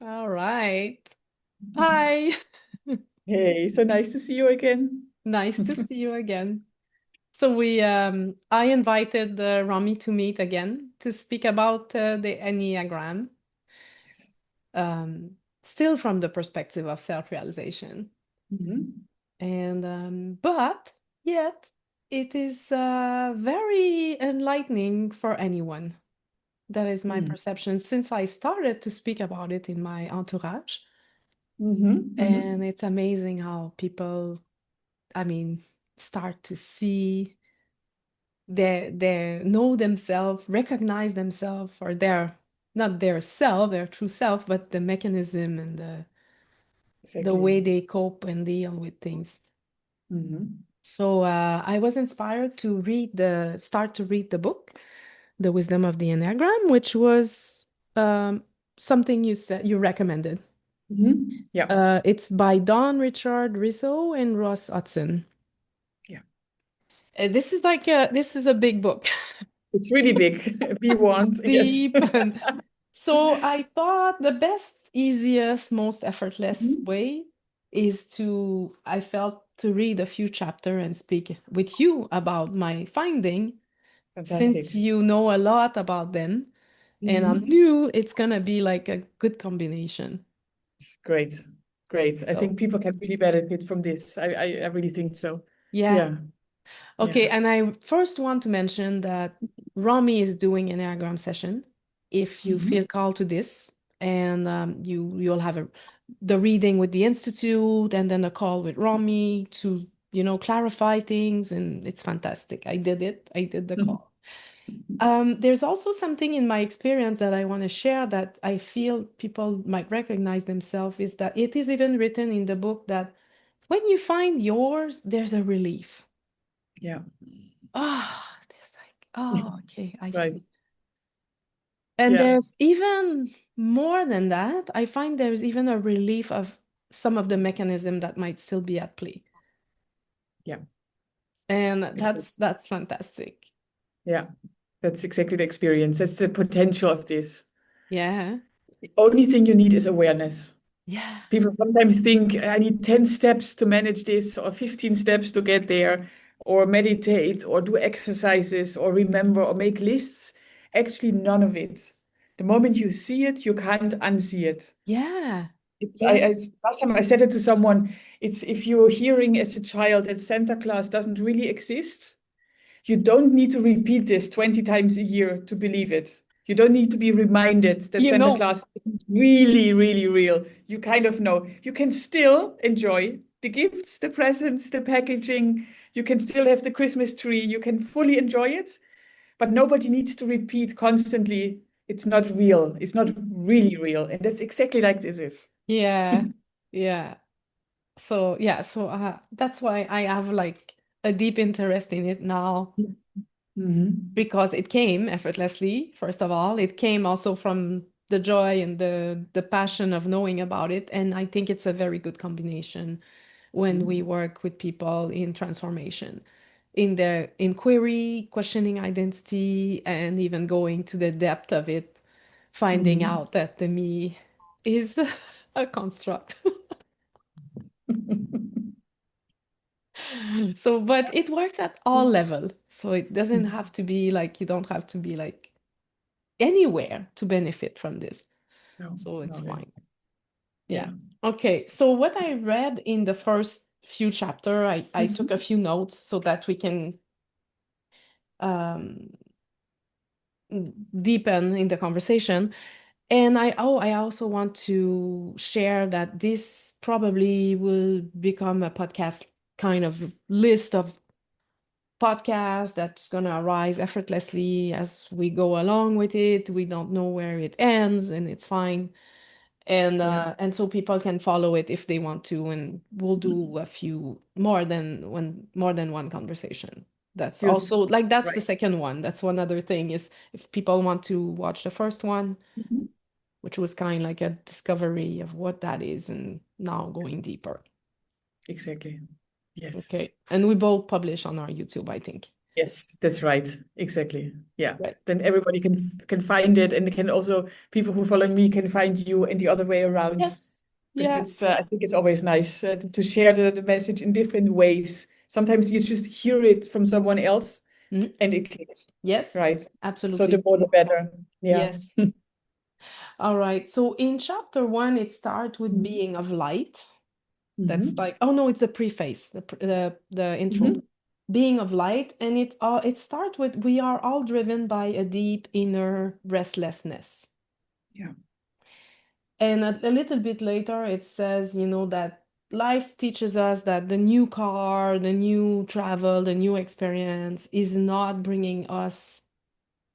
All right. Hi. Hey, so nice to see you again. Nice to see you again. So I invited Rami to meet again to speak about the Enneagram, still from the perspective of self-realization. Mhm. But yet it is very enlightening for anyone. That is my Mm. perception since I started to speak about it in my entourage. Mhm. And Mhm. it's amazing how people, I mean, start to see they know themselves, recognize themselves or their not their self, their true self, but the mechanism and the Exactly. way they cope and deal with things. Mhm. So I was inspired to start to read the book, The Wisdom of the Enneagram, which was something you said you recommended. Mhm. Yeah. It's by Don Richard Rizzo and Ross Hudson. Yeah. This is a big book. It's really big. We want, yes. Deep. And so I thought the best, easiest, most effortless Mhm. way is I felt to read a few chapter and speak with you about my finding, since Fantastic. you know a lot about them and I'm Mhm. new, it's gonna be like a good combination. Great. Great. I So think people can really benefit from this. I really think so. yeah. Yeah. Okay, Yeah. and I first want to mention that Rami is doing an Enneagram session. If you feel Mhm. called to this, and you'll have the reading with the institute, and then a call with Rami to clarify things, and it's fantastic. I did it. I did the call. There's also something in my experience that I want to share that I feel people might recognize themselves is that it is even written in the book that when you find yours, there's a relief. Yeah. Ah, there's like, oh, okay, I Right. see. And Yeah. there's even more than that. I find there's even a relief of some of the mechanism that might still be at play. Yeah. And Exactly. that's fantastic. Yeah. That's exactly the experience. That's the potential of this. Yeah. The only thing you need is awareness. Yeah. People sometimes think I need 10 steps to manage this or 15 steps to get there, or meditate, or do exercises, or remember, or make lists. Actually, none of it. The moment you see it, you can't unsee it. Yeah. I, Yeah. last time I said it to someone, it's if you're hearing as a child that Santa Claus doesn't really exist, you don't need to repeat this 20 times a year to believe it. You don't need to be reminded that You Santa know, Claus is really, really real. You kind of know. You can still enjoy the gifts, the presents, the packaging. You can still have the Christmas tree. You can fully enjoy it, but nobody needs to repeat constantly. It's not real. It's not really real. And that's exactly like this is. yeah. Yeah. So that's why I have like a deep interest in it now Mhm. because it came effortlessly, first of all. It came also from the joy and the passion of knowing about it. And I think it's a very good combination when we Mhm. work with people in transformation, in their inquiry, questioning identity, and even going to the depth of it, finding Mhm. out that the me is a construct. So, but it works at all level. So it doesn't have to be like, you don't have to be like anywhere to benefit from this. No, So it's no, that's, fine. Yeah. yeah. Okay. So what I read in the first few chapter, I took a Mhm. few notes so that we can um, deepen in the conversation. And I also want to share that this probably will become a podcast kind of list of podcasts that's going to arise effortlessly as we go along with it. We don't know where it ends, and it's fine. Yeah. And so people can follow it if they want to, and we'll do a few more than one conversation. That's Yes. also like that's the Right. second one. That's one other thing is if people want to watch the first one, Mhm. which was kind of like a discovery of what that is, and now going deeper. Exactly. Yes. Okay. And we both publish on our YouTube, I think. Yes, that's right. Exactly. Yeah. Right. Then everybody can find it, and can also people who follow me can find you and the other way around. Yes. Because Yeah. it's I think it's always nice to share the message in different ways. Sometimes you just hear it from someone else Mm. and it clicks, Yes. right? So the Absolutely. more the better. Yeah. Yes. All right. So in chapter one, it starts with Mhm. being of light. That's Mhm. like, oh no, it's a preface, the intro. Mhm. Being of light, and it starts with we are all driven by a deep inner restlessness. Yeah. And a little bit later, it says, that life teaches us that the new car, the new travel, the new experience is not bringing us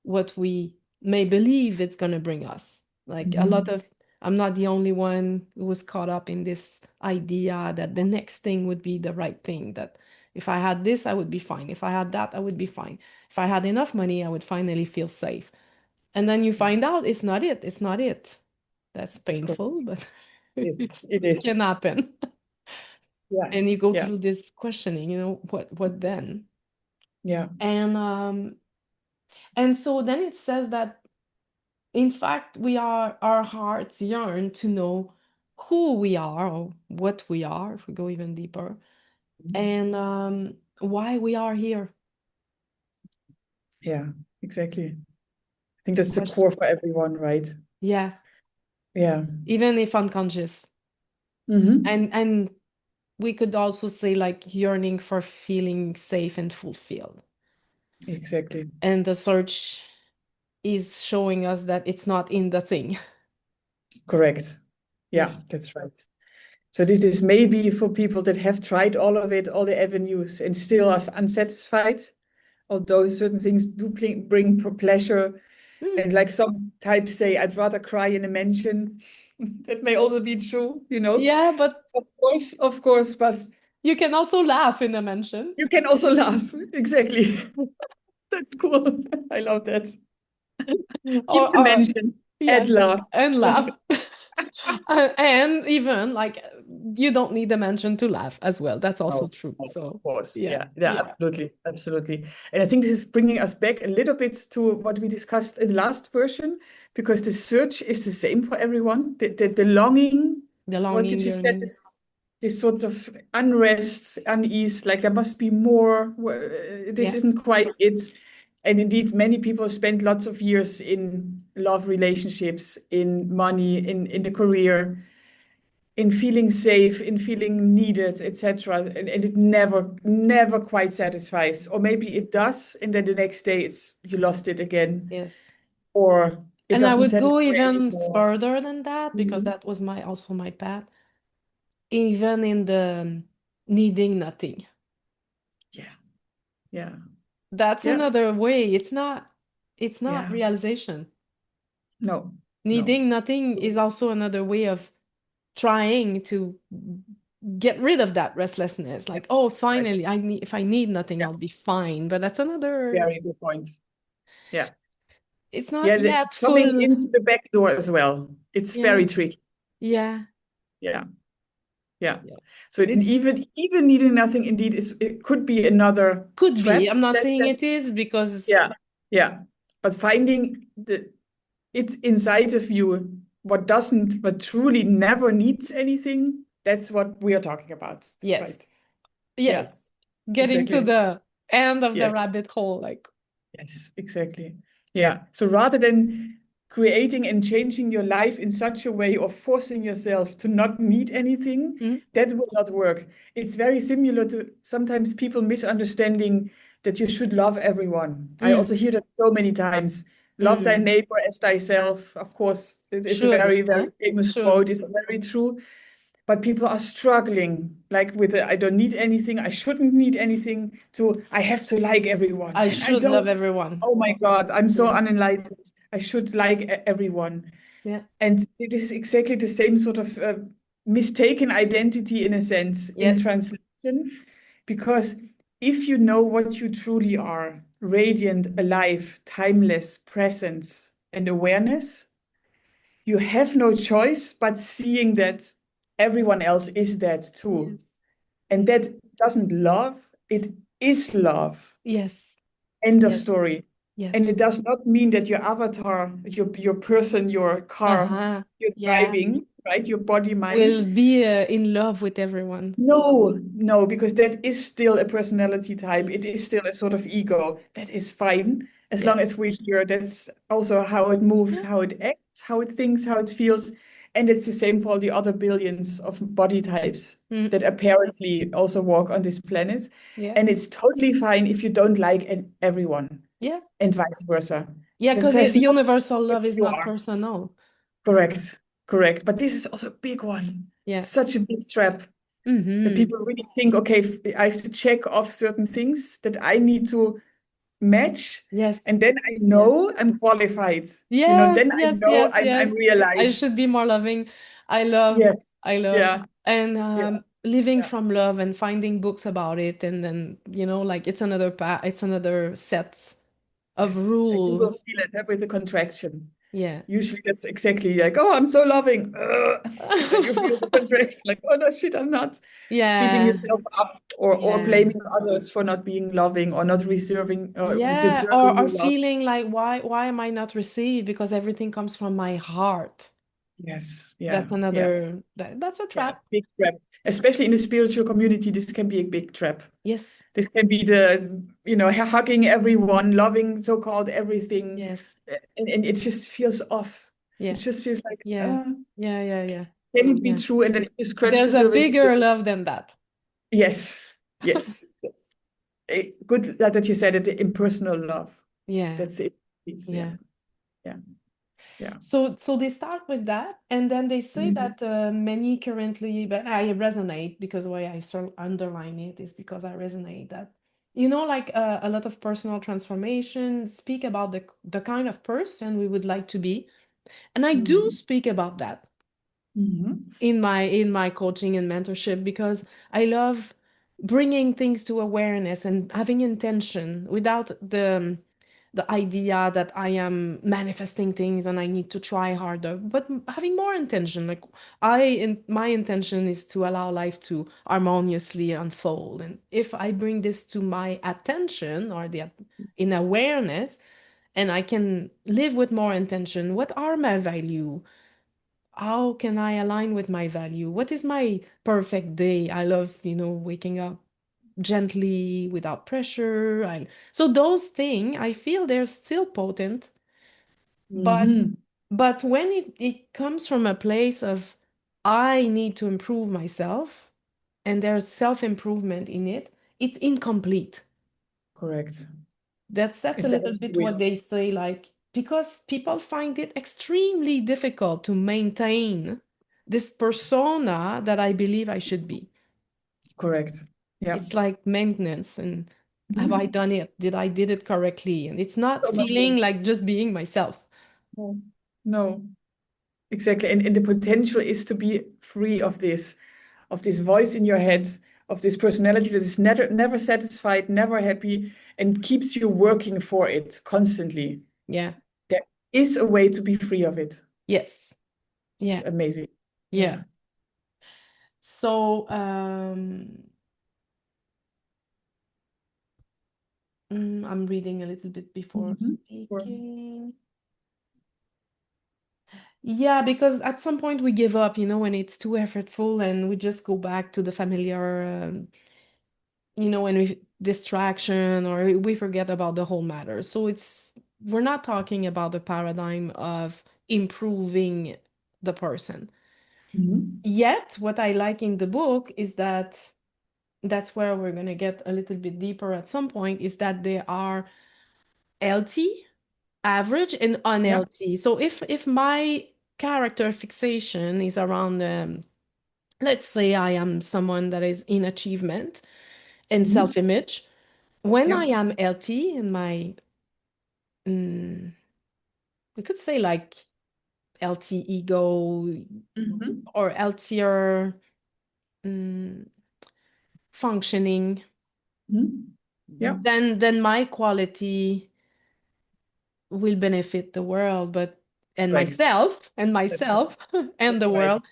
what we may believe it's going to bring us. Like a lot Mhm. of, I'm not the only one who was caught up in this idea that the next thing would be the right thing, that if I had this, I would be fine. If I had that, I would be fine. If I had enough money, I would finally feel safe. And then you Yeah. find out it's not it. It's not it. That's painful, Correct. but Yes, it's, it it is. can happen. Yeah. And you go Yeah. through this questioning, what then? Yeah. And so then it says that in fact our hearts yearn to know who we are or what we are, if we go even deeper, and why we are here. Yeah. Exactly. I think that's the Question. core for everyone, right? Yeah, Yeah. even if unconscious. Mm-hmm. And we could also say like yearning for feeling safe and fulfilled. Exactly. And the search is showing us that it's not in the thing. Correct. Yeah. Yeah, that's right. So this is maybe for people that have tried all of it, all the avenues, and still are unsatisfied, although certain things do bring pleasure. Mm. And like some types say, I'd rather cry in a mansion. That may also be true, you know. Yeah, but Of course, but you can also laugh in a mention. you can also laugh. Exactly. That's cool. I love that. Keep the Or mention and yes, laugh. and laugh. And even like you don't need a mention to laugh as well. That's also Oh, true. of So course. yeah, Yeah, yeah, yeah, absolutely. Absolutely. And I think this is bringing us back a little bit to what we discussed in the last version, because the search is the same for everyone. The longing, the what you longing, just said, yearning. is this sort of unrest, unease, like there must be more. This Yeah, isn't quite it. And indeed, many people spend lots of years in love relationships, in money, in the career, in feeling safe, in feeling needed, etc. And it never quite satisfies. Or maybe it does, and then the next day it's you lost it again, yes. or it And I doesn't would go satisfy even anymore. further than that because Mhm. that was my also my path. Even in the needing nothing. Yeah, yeah, That's yeah, another way. It's not yeah. realization. No, no. Needing nothing is also another way of trying to get rid of that restlessness. Yeah, Like, oh, right. finally, if I need nothing, Yeah, I'll be fine. But that's another, very good point. Yeah, it's not yeah. yet It's coming full. into the back door as well. It's Yeah, very tricky. yeah, Yeah. Yeah. yeah. So It's even needing nothing indeed is it could be another could be. trap I'm not that saying it is because yeah, yeah. But finding it's inside of you what truly never needs anything, that's what we are talking about. yes, Right. Yeah, yes, getting to exactly. the end of the Yes. rabbit hole, like, Yes, exactly. Yeah. So rather than creating and changing your life in such a way or forcing yourself to not need anything, mm, that will not work. It's very similar to sometimes people misunderstanding that you should love everyone. I mm, also hear that so many times. Love thy mm, neighbor as thyself. Of course, it's a should, very, yeah, very famous should. quote. It's very true. But people are struggling, like with the, I don't need anything, I shouldn't need anything, to I have to like everyone. I And I should love don't, everyone. oh my God, I'm so Yeah, unenlightened. I should like everyone. yeah, And it is exactly the same sort of mistaken identity in a sense in yes, translation. Because if you know what you truly are, radiant, alive, timeless, presence, and awareness, you have no choice but seeing that everyone else is that too. yes, And yes, that doesn't love, it is love. yes. End of Yes. story. Yes. And it does not mean that your avatar, your person, your car, Uh-huh. you're Yeah. driving, right? Your body, mind. Will be in love with everyone. No, no, because that is still a personality type. Mm. It is still a sort of ego. That is fine. As long Yes. as we're here, that's also how it moves, Yeah. how it acts, how it thinks, how it feels. And it's the same for all the other billions of body types Mm. that apparently also walk on this planet. Yeah. And it's totally fine if you don't like everyone Yeah. and vice versa. Yeah, That because says nothing universal about love is who you not are. personal. Correct, correct. But this is also a big one. Yeah. Such a big trap that Mm-hmm. people really think, okay, I have to check off certain things that I need to match, Yes. and then I Yes. know I'm qualified. Yes, Then I yes, know yes, I'm yes. I should realized. be more loving. I love, Yes. I love, Yeah. and Yeah. living Yeah. from love and finding books about it, and then like it's another it's another set of Yes. And you rule. will feel it with the contraction. Yeah. Usually that's exactly like, oh, I'm so loving. And then you feel the contraction, like, oh no, shit, I'm not. Beating Yeah. yourself up or Yeah. blaming others for not being loving or not reserving or Yeah. Or deserving love. feeling like why am I not received? Because everything comes from my heart. Yes. Yeah. That's Yeah. another that's a Yeah. trap. Big trap. Especially in the spiritual community, this can be a big trap. Yes. This can be hugging everyone, loving so-called everything. Yes. And it just feels off. It Yeah. just feels like, Yeah. Yeah. Yeah. Yeah. can it be Yeah. true? And then you scratch the There's a surface. bigger love than that. Yes. Yes. Yes. Good that you said it, the impersonal love. Yeah. That's it. It's, yeah. Yeah. Yeah. Yeah. So they start with that, and then they say Mhm. that many currently, but I resonate because why I sort underline it is because I resonate that like a lot of personal transformation speak about the kind of person we would like to be, and I do Mhm. speak about that Mhm. in my coaching and mentorship because I love bringing things to awareness and having intention without the idea that I am manifesting things and I need to try harder, but having more intention. Like my intention is to allow life to harmoniously unfold, and if I bring this to my attention or in awareness, and I can live with more intention. What are my value? How can I align with my value? What is my perfect day? I love, waking up gently without pressure. So those things, I feel they're still potent, but Mhm. when it comes from a place of I need to improve myself and there's self-improvement in it, it's incomplete. Correct. That's a It's a little empty bit what wheel. they say, like, because people find it extremely difficult to maintain this persona that I believe I should be. Correct. Yeah. It's like maintenance, and have I Mhm. done it? Did it correctly? And it's not So much feeling work. like just being myself. No. No. Exactly. And the potential is to be free of this voice in your head, of this personality that is never satisfied, never happy, and keeps you working for it constantly. Yeah. There is a way to be free of it. Yes. It's Yeah. amazing. Yeah. Yeah. So I'm reading a little bit before Mhm. Or- speaking. Yeah, because at some point we give up, when it's too effortful and we just go back to the familiar, when we distraction or we forget about the whole matter. So we're not talking about the paradigm of improving the person. Mhm. Yet, what I like in the book is that that's where we're going to get a little bit deeper at some point is that they are LT, average, and Yeah. unLT. So if my character fixation is around let's say I am someone that is in achievement and Mhm. self-image. When I Yeah. am LT in my, mm, we could say like LT ego Mhm. or LTR mm, functioning, Mhm. Yeah. then my quality will benefit the world, but and Correct. myself and That's right. myself and That's the right. world.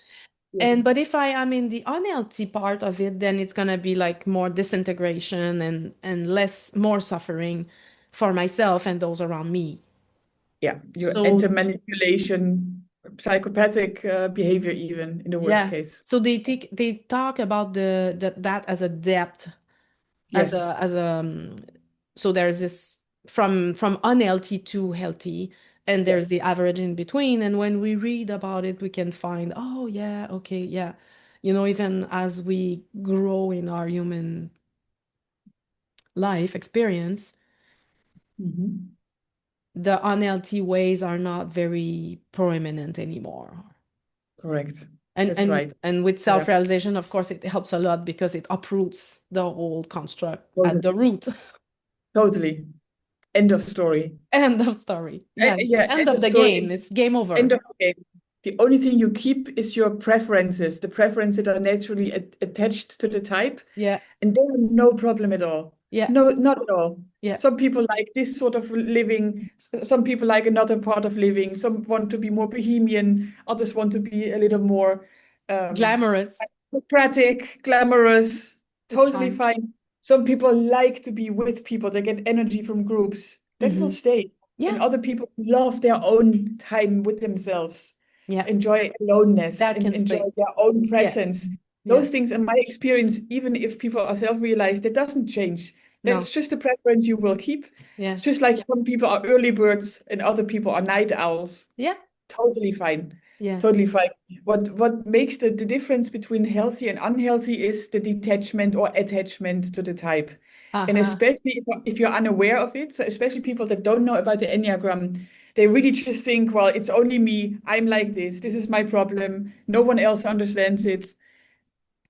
And Yes. but if I am in the unhealthy part of it, then it's gonna be like more disintegration and more suffering. for myself and those around me. Yeah, you So enter manipulation, psychopathic behavior, even in the worst yeah, case. so they talk about that as a depth, Yes. as a so there's this from unhealthy to healthy, and there's Yes. the average in between. And when we read about it, we can find, oh yeah, okay, yeah, even as we grow in our human life experience, Hmm. the unhealthy ways are not very prominent anymore. Correct. And That's and right. and with Yeah, self-realization, of course, it helps a lot because it uproots the whole construct at the totally. root. Totally. End of story. End of story. Yeah. Yeah, End end of of the story. game. It's game End over. of the game. The only thing you keep is your preferences, the preferences that are naturally attached to the type, Yeah. and they are no problem at all. Yeah. No, not at all. Yeah. Some people like this sort of living, some people like another part of living. Some want to be more bohemian, others want to be a little more um, Glamorous. democratic, glamorous, It's totally fine. fine. Some people like to be with people, they get energy from groups. That will Hmm. stay. And Yeah. other people love their own time with themselves, Yeah. enjoy aloneness, That and can enjoy stay. their own Yeah. presence. Yeah. Those things, in my experience, even if people are self-realized, that doesn't change. No. That's just a preference you will keep. Yeah. It's just like some people are early birds and other people are night owls. Yeah. Totally fine. Yeah. Totally fine. What makes the difference between healthy and unhealthy is the detachment or attachment to the type. And Uh-huh. especially if you're unaware of it, so especially people that don't know about the Enneagram, they really just think, well, it's only me. I'm like this. This is my problem. No one else understands it.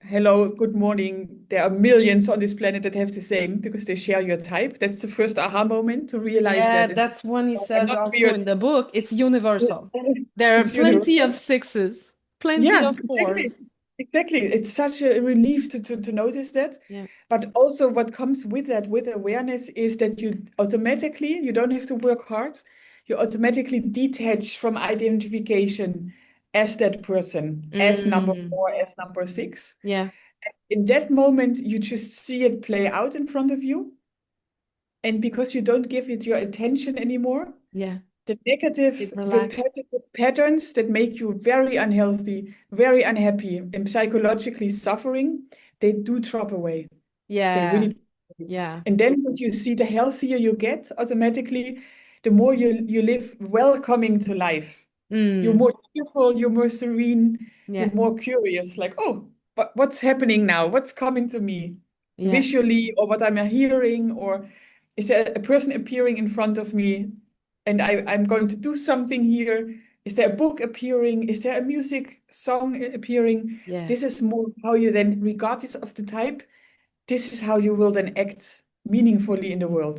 Hello, good morning. There are millions on this planet that have the same because they share your type. That's the first aha moment to realize Yeah, that it's that's when he I'm says not also weird. in the book, it's universal. There are It's plenty universal. of sixes, plenty Yeah, of exactly. fours. Exactly. It's such a relief to notice that. Yeah. But also what comes with that, with awareness, is that you don't have to work hard. You automatically detach from identification as that person, as number Mm. 4, as number 6. Yeah. In that moment, you just see it play out in front of you. And because you don't give it your attention anymore, Yeah. the negative It relax. repetitive patterns that make you very unhealthy, very unhappy, and psychologically suffering, they do drop away. They really Yeah. drop away. Yeah. And then what you see, the healthier you get automatically, the more you live welcoming to life. You're Mm. more cheerful, you're more serene, you're Yeah. more curious, like, oh, what's happening now? What's coming to me Yeah. visually, or what I'm hearing, or is there a person appearing in front of me and I'm going to do something here? Is there a book appearing? Is there a music song appearing? Yeah. This is more how you then, regardless of the type, this is how you will then act meaningfully in the world.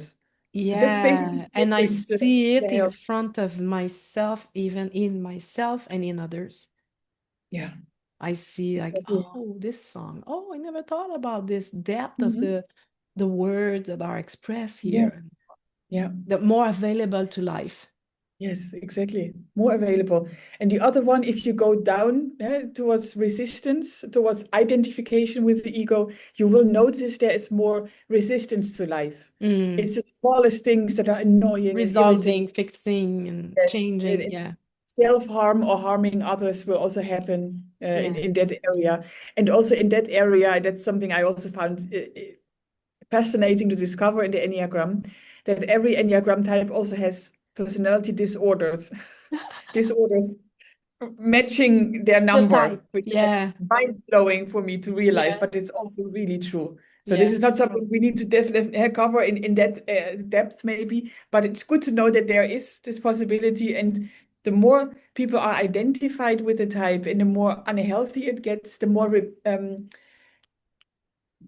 So that's basically Yeah. the And I difference, see the it in health. front of myself, even in myself and in others. Yeah, I see like, exactly. oh, this song. Oh, I never thought about this depth of Mhm. the words that are expressed Yeah, here. yeah. The more available to life. Yes, exactly. More available. And the other one, if you go down towards resistance, towards identification with the ego, you will notice there is more resistance to life. Mm. It's the smallest things that are annoying and irritating. Resolving, fixing, and Yes. changing. Yeah. Self-harm or harming others will also happen Yeah. in that area. And also in that area, that's something I also found fascinating to discover in the Enneagram, that every Enneagram type also has personality disorders, disorders matching their The type. number, which was Yeah. mind-blowing for me to realize, Yeah. but it's also really true. So this Yeah. is not something we need to definitely cover in that depth, maybe, but it's good to know that there is this possibility. And the more people are identified with the type and the more unhealthy it gets, the more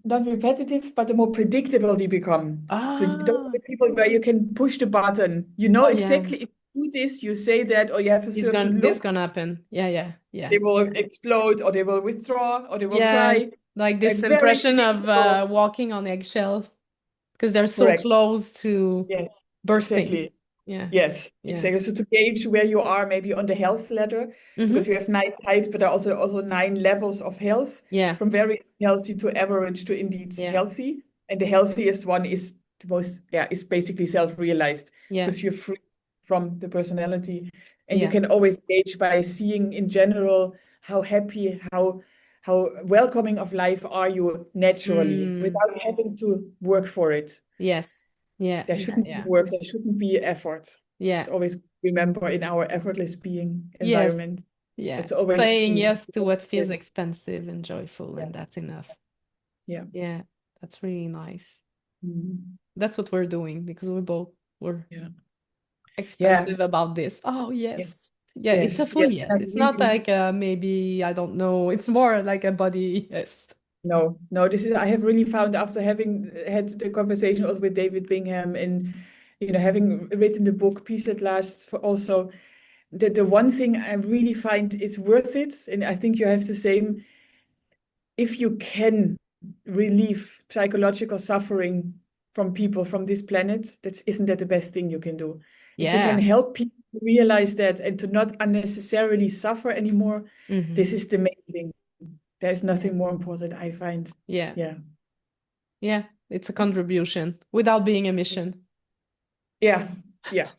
not repetitive, but the more predictable they become. So those are Ah. the people where you can push the button. You know Oh, yeah. exactly if you do this, you say that, or you have a It's gonna certain this look, gonna happen. Yeah. Yeah. Yeah. they will explode, or they will withdraw, or they will Yes. cry. Like Like this very impression of predictable. walking on eggshell because they're so Correct. close to Yes, bursting. exactly. Yeah. Yes, Yeah. exactly. So to gauge where you are maybe on the health ladder, because Mm-hmm. you have 9 types, but there are also 9 levels of health, Yeah. from very healthy to average to indeed Yeah. healthy. And the healthiest one is the most, yeah, is basically self-realized Yeah. because you're free from the personality. And you Yeah. can always gauge by seeing in general how happy, how welcoming of life are you naturally Mm, without having to work for it. yes. Yeah. There Yeah. shouldn't be Yeah. work, there shouldn't be effort. Yeah. It's always remember in our effortless being Yes. environment. Yeah. It's always Saying free. yes to what feels expensive and joyful, Yeah, and that's enough. yeah. Yeah. That's really nice. Mhm. That's what we're doing because we're Yeah. Yeah. expensive about this. Oh, Yes. yes. Yeah, it's a Yes. full Yes. I yes. It's not really like maybe I don't know. It's more like a body yes. no, no, this is I have really found after having had the conversation also with David Bingham and having written the book Peace at Last for also the one thing I really find is worth it, and I think you have the same, if you can relieve psychological suffering from people from this planet, isn't that the best thing you can do? If you can Yeah. help people realize that and to not unnecessarily suffer anymore, Hmm. this is the main thing. There's Yeah. nothing more important, I find. Yeah. Yeah. Yeah. It's a contribution without being a mission. Yeah. Yeah.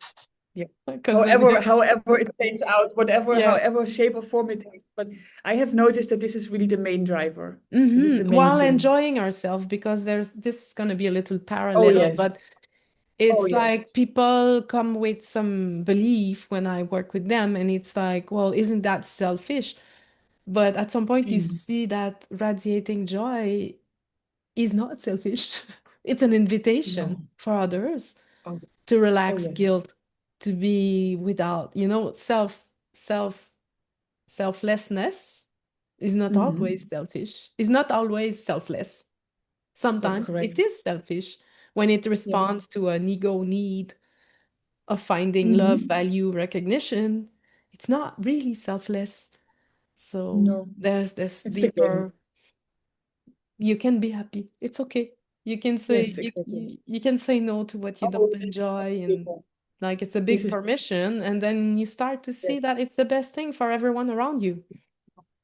Yeah. Because then However it plays out, yeah. however shape or form it takes. But I have noticed that this is really the main driver. This is the main While thing. enjoying ourselves, because there's this is going to be a little Oh parallel, yes. but Oh it's yes. like people come with some belief when I work with them, and it's like, well, isn't that selfish? But at some point, you Mm. see that radiating joy is not selfish. It's an invitation No. for others Oh yes. to Oh relax yes. guilt, to be without, self selflessness is not Mhm. always selfish. Is not always selfless. That's Sometimes it correct. is selfish when it Yeah. responds to an ego need of finding love, Mhm. value, recognition. It's not really selfless. So No. there's this It's the game. deeper, you can be happy. It's okay. You can say Yes, exactly. you can say no to what you Oh, don't this enjoy, is the and game. like it's a This big is permission, and then you start to yes, see that it's the best thing for everyone around you.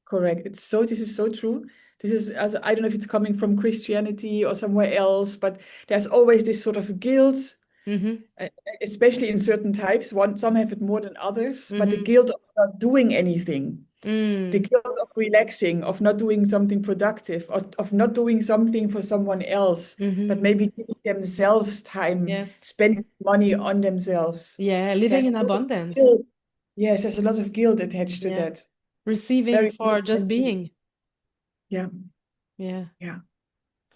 correct. This is so true. This is as I don't know if it's coming from Christianity or somewhere else, but there's always this sort of guilt, Mm-hmm. uh, especially in certain types. Some have it more than others, but the Mm-hmm. guilt of not doing anything, the Mm. guilt of relaxing, of not doing something productive, of not doing something for someone else, but Mm-hmm. maybe giving themselves time, Yes. spending money on themselves. Yeah, living There's in a lot of abundance. guilt. Yes, there's a lot of guilt attached to Yeah. that. Receiving Very for just being. yeah, Yeah. yeah,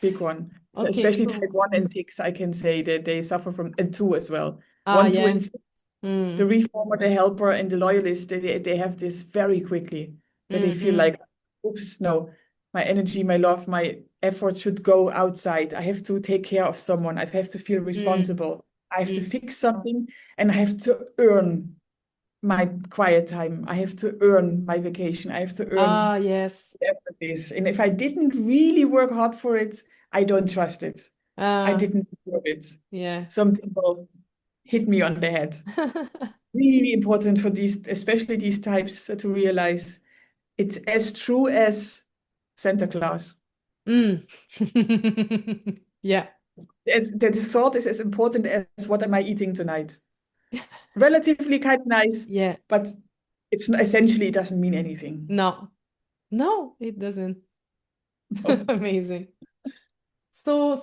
big one. Okay, Especially cool. type 1 and 6, I can say that they suffer from, and 2 as well. Ah, 1, 2, yeah. and 6. The Mm. reformer, the helper, and the loyalist, they have this very quickly that they feel Mm-hmm. like, oops, no, my energy, my love, my effort should go outside. I have to take care of someone. I have to feel Mm. responsible. I have to Mm. fix something, and I have to earn my quiet time. I have to earn my vacation. I have to earn Ah, yes. whatever it is. And if I didn't really work hard for it, I don't trust it. I Ah, didn't deserve it. yeah. Something will hit me on the head. Really important for these, especially these types, to realize it's as true as Santa Claus. Mm. Yeah. That the thought is as important as what am I eating tonight. Relatively kind of nice, Yeah. but it's essentially it doesn't mean anything. No. No, it doesn't. Oh, Amazing. So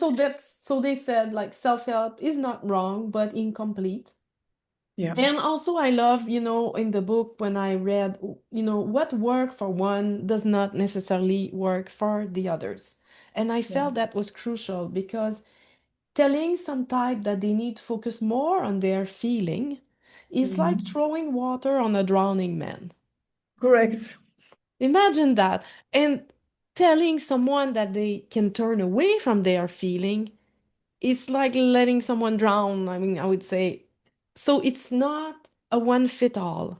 they said like self-help is not wrong, but incomplete. yeah. And also I love, in the book when I read, what worked for one does not necessarily work for the others. And I Yeah. felt that was crucial because telling some type that they need to focus more on their feeling is like Mhm. throwing water on a drowning man. Correct. Imagine that. And telling someone that they can turn away from their feeling is like letting someone drown. I mean, I would say. So it's not a one fit all.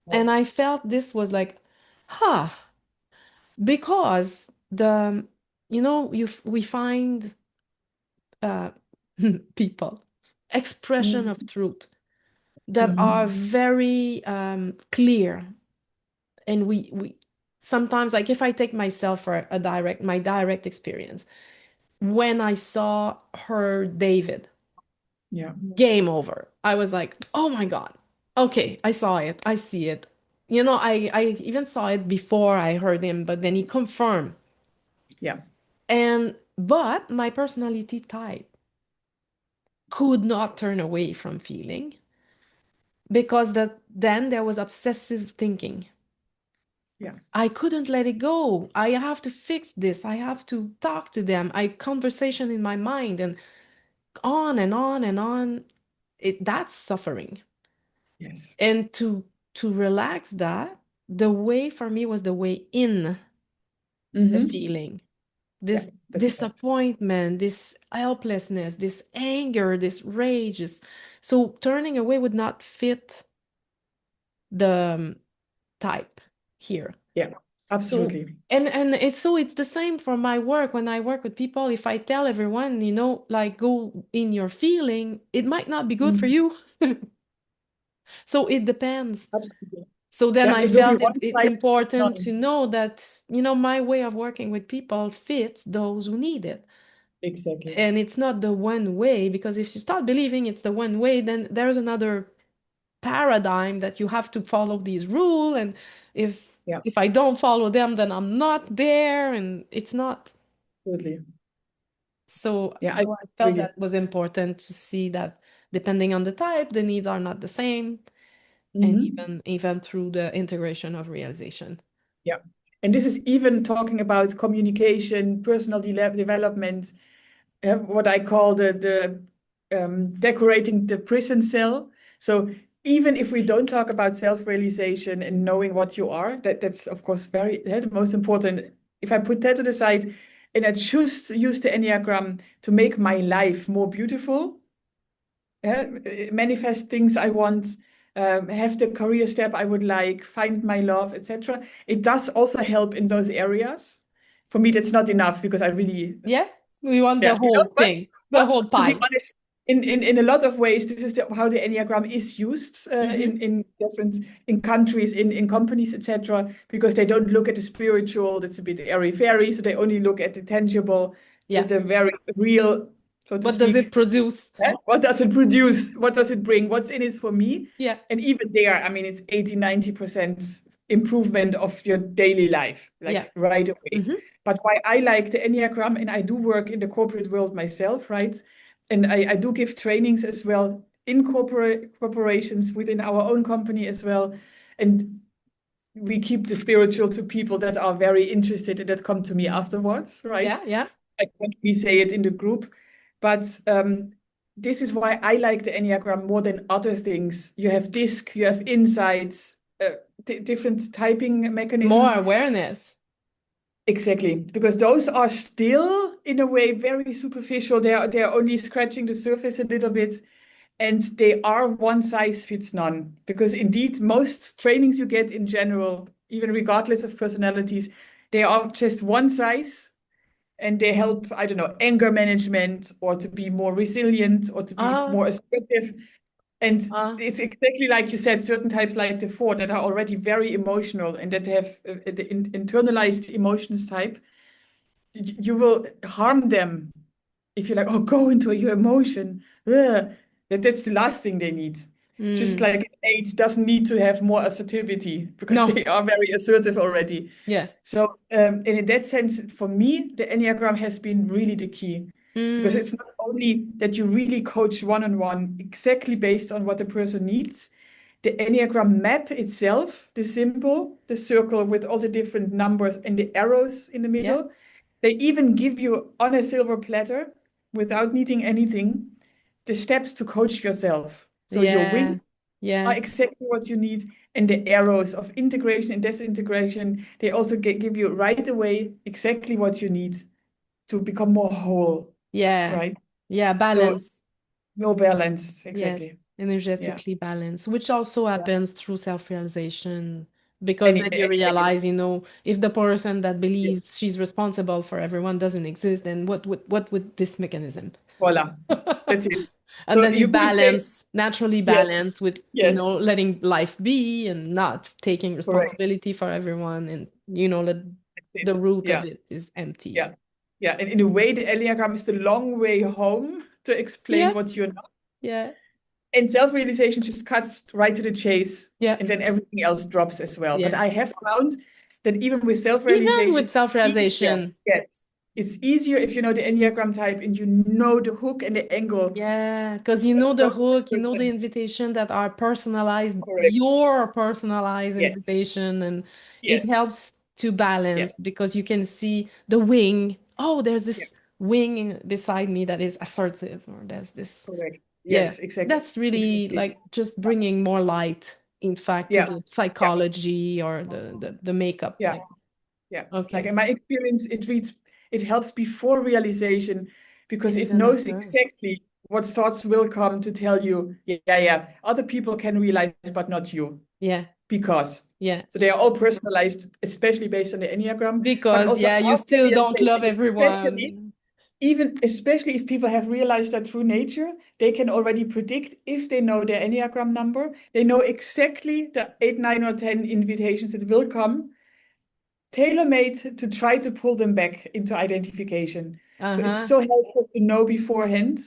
And I felt this was like, huh, because we find uh, people, expression of Mhm. truth that are Mhm. very clear. And we sometimes, like if I take myself for my direct experience, when I saw her David. Yeah. Game over. I was like, oh my God. Okay, I saw it. I see it. I even saw it before I heard him, but then he confirmed. Yeah. But my personality type could not turn away from feeling because then there was obsessive thinking. Yeah. I couldn't let it go. I have to fix this. I have to talk to them. I conversation in my mind and on and on and on. That's suffering. Yes. And to relax that, the way for me was the way in the Mm-hmm. feeling. Yeah, This that's right. disappointment, this helplessness, this anger, this rage. So turning away would not fit the type here. Yeah, So absolutely. and it's the same for my work when I work with people. If I tell everyone, like go in your feeling, it might not be good for Mm, you. So it depends. absolutely. So then Yeah, I it will be felt one it's size fits important to none. know that, my way of working with people fits those who need it. Exactly. And it's not the one way, because if you start believing it's the one way, then there's another paradigm that you have to follow these rules. And if Yeah, if I don't follow them, then I'm not there. And it's not. absolutely. So, Yeah, I so I felt agree. that was important to see that depending on the type, the needs are not the same. And Hmm. even through the integration of realization. Yeah. And this is even talking about communication, personal development, what I call the decorating the prison cell. So even if we don't talk about self-realization and knowing what you are, that's of course the most important. If I put that to the side and I choose to use the Enneagram to make my life more beautiful, manifest things I want, have the career step I would like, find my love, etc. It does also help in those areas. For me, that's not enough because I really, Yeah, we want the yeah, whole but thing, the but whole to be pie. honest, in a lot of ways, this is how the Enneagram is used Hmm. in different in countries, in companies, etc. Because they don't look at the spiritual, that's a bit airy fairy, so they only look at the tangible, Yeah. the very real, so to What does it speak. produce? What does it produce? What does it bring? What's in it for me? Yeah. And even there, I mean, it's 80, 90% improvement of your daily life, Yeah. like right away. Hmm. But why I like the Enneagram, and I do work in the corporate world myself, right? And I do give trainings as well in corporations within our own company as well. And we keep the spiritual to people that are very interested and that come to me afterwards, right? Yeah. Yeah. I can't really say it in the group, but this is why I like the Enneagram more than other things. You have DISC, you have insights, different typing More mechanisms. awareness. Exactly, because those are still, in a way, very superficial. They're only scratching the surface a little bit, and they are one size fits none. Because indeed, most trainings you get in general, even regardless of personalities, they are just one size and they help, I don't know, anger management or to be more resilient or to be Ah, more assertive. And ah, it's exactly like you said, certain types like the four that are already very emotional and that have the internalized emotions type, you will harm them if you're like, oh, go into your emotion. Ugh. That's the last thing they need. Just mm, like an eight doesn't need to have more assertivity because no. they are very assertive already. Yeah. So, and in that sense, for me, the Enneagram has been really the key because Mm, it's not only that you really coach one-on-one exactly based on what the person needs. The Enneagram map itself, the symbol, the circle with all the different numbers and the arrows in the yeah. middle, they even give you on a silver platter without needing anything the steps to coach yourself. So your Yeah. wings are Yeah. exactly what you need. And the arrows of integration and disintegration, they also give you right away exactly what you need to become more whole, Yeah. right? Yeah. So Balance. more balanced, Yes. exactly. Yeah. Energetically balanced, which also Yeah. happens through self-realization. Because then you Exactly. realize, if the person that Yes. believes she's responsible for everyone doesn't exist, then what would this mechanism? Voila. That's it. And So then you you could say, naturally yes, balance with, yes, letting life be and not taking correct. responsibility for everyone. And, let the That's it. root of Yeah. it is empty. Yeah. Yeah. And in a way, the Enneagram is the long way home to explain what Yes. you're not. Yeah. And self-realization just cuts right to the chase, Yeah. and then everything else drops as well. But Yeah. I have found that even with Even self-realization, with easier. self-realization. Yes, it's easier if you know the Enneagram type and you know the hook and the angle. Yeah, because you know the From the hook, you know the person. invitation that are personalized, Correct. your personalized Yes. invitation, and it Yes. helps to Yeah. balance because you can see the wing. Oh, there's Yeah. this wing beside me that is assertive, or there's this. Correct. Yeah, Yes. Exactly. that's really Exactly. like just bringing more light, in fact, to Yeah. the Yeah. psychology or the makeup. Yeah. Like, Yeah. Like okay, in my experience, it helps before realization because and it even knows after. exactly what thoughts will come to tell you, yeah, yeah, yeah, other people can realize, but not you, Yeah, because. yeah. So they are all personalized, especially based on the Enneagram, but Because also yeah, you after still don't love realization, especially everyone. even especially if people have realized that through nature, they can already predict if they know their Enneagram number. They know exactly the 8, 9, or 10 invitations that will come, tailor-made to try to pull them back into identification. So it's Uh-huh. so helpful to know beforehand.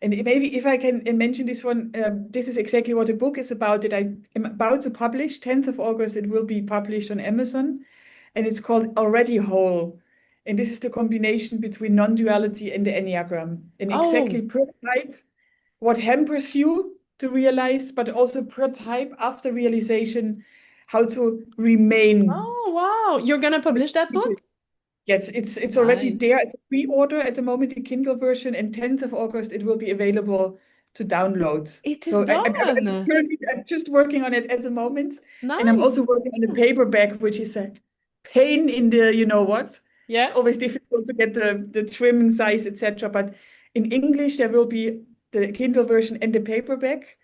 And maybe if I can mention this one, this is exactly what the book is about that I am about to publish. 10th of August, it will be published on Amazon. And it's called Already Whole. And this is the combination between non-duality and the Enneagram. And exactly Oh, per type, what hampers you to realize, but also per type after realization, how to remain. oh, wow. You're gonna publish that book? Yes, it's already Nice. there as a pre-order at the moment, the Kindle version, and 10th of August it will be available to download. It is So done. I'm just working on it at the moment, and I'm Nice. also working on the paperback, which is a pain in the you know what. It's Yeah. always difficult to get the trim size, etc. But in English there will be the Kindle version and the paperback,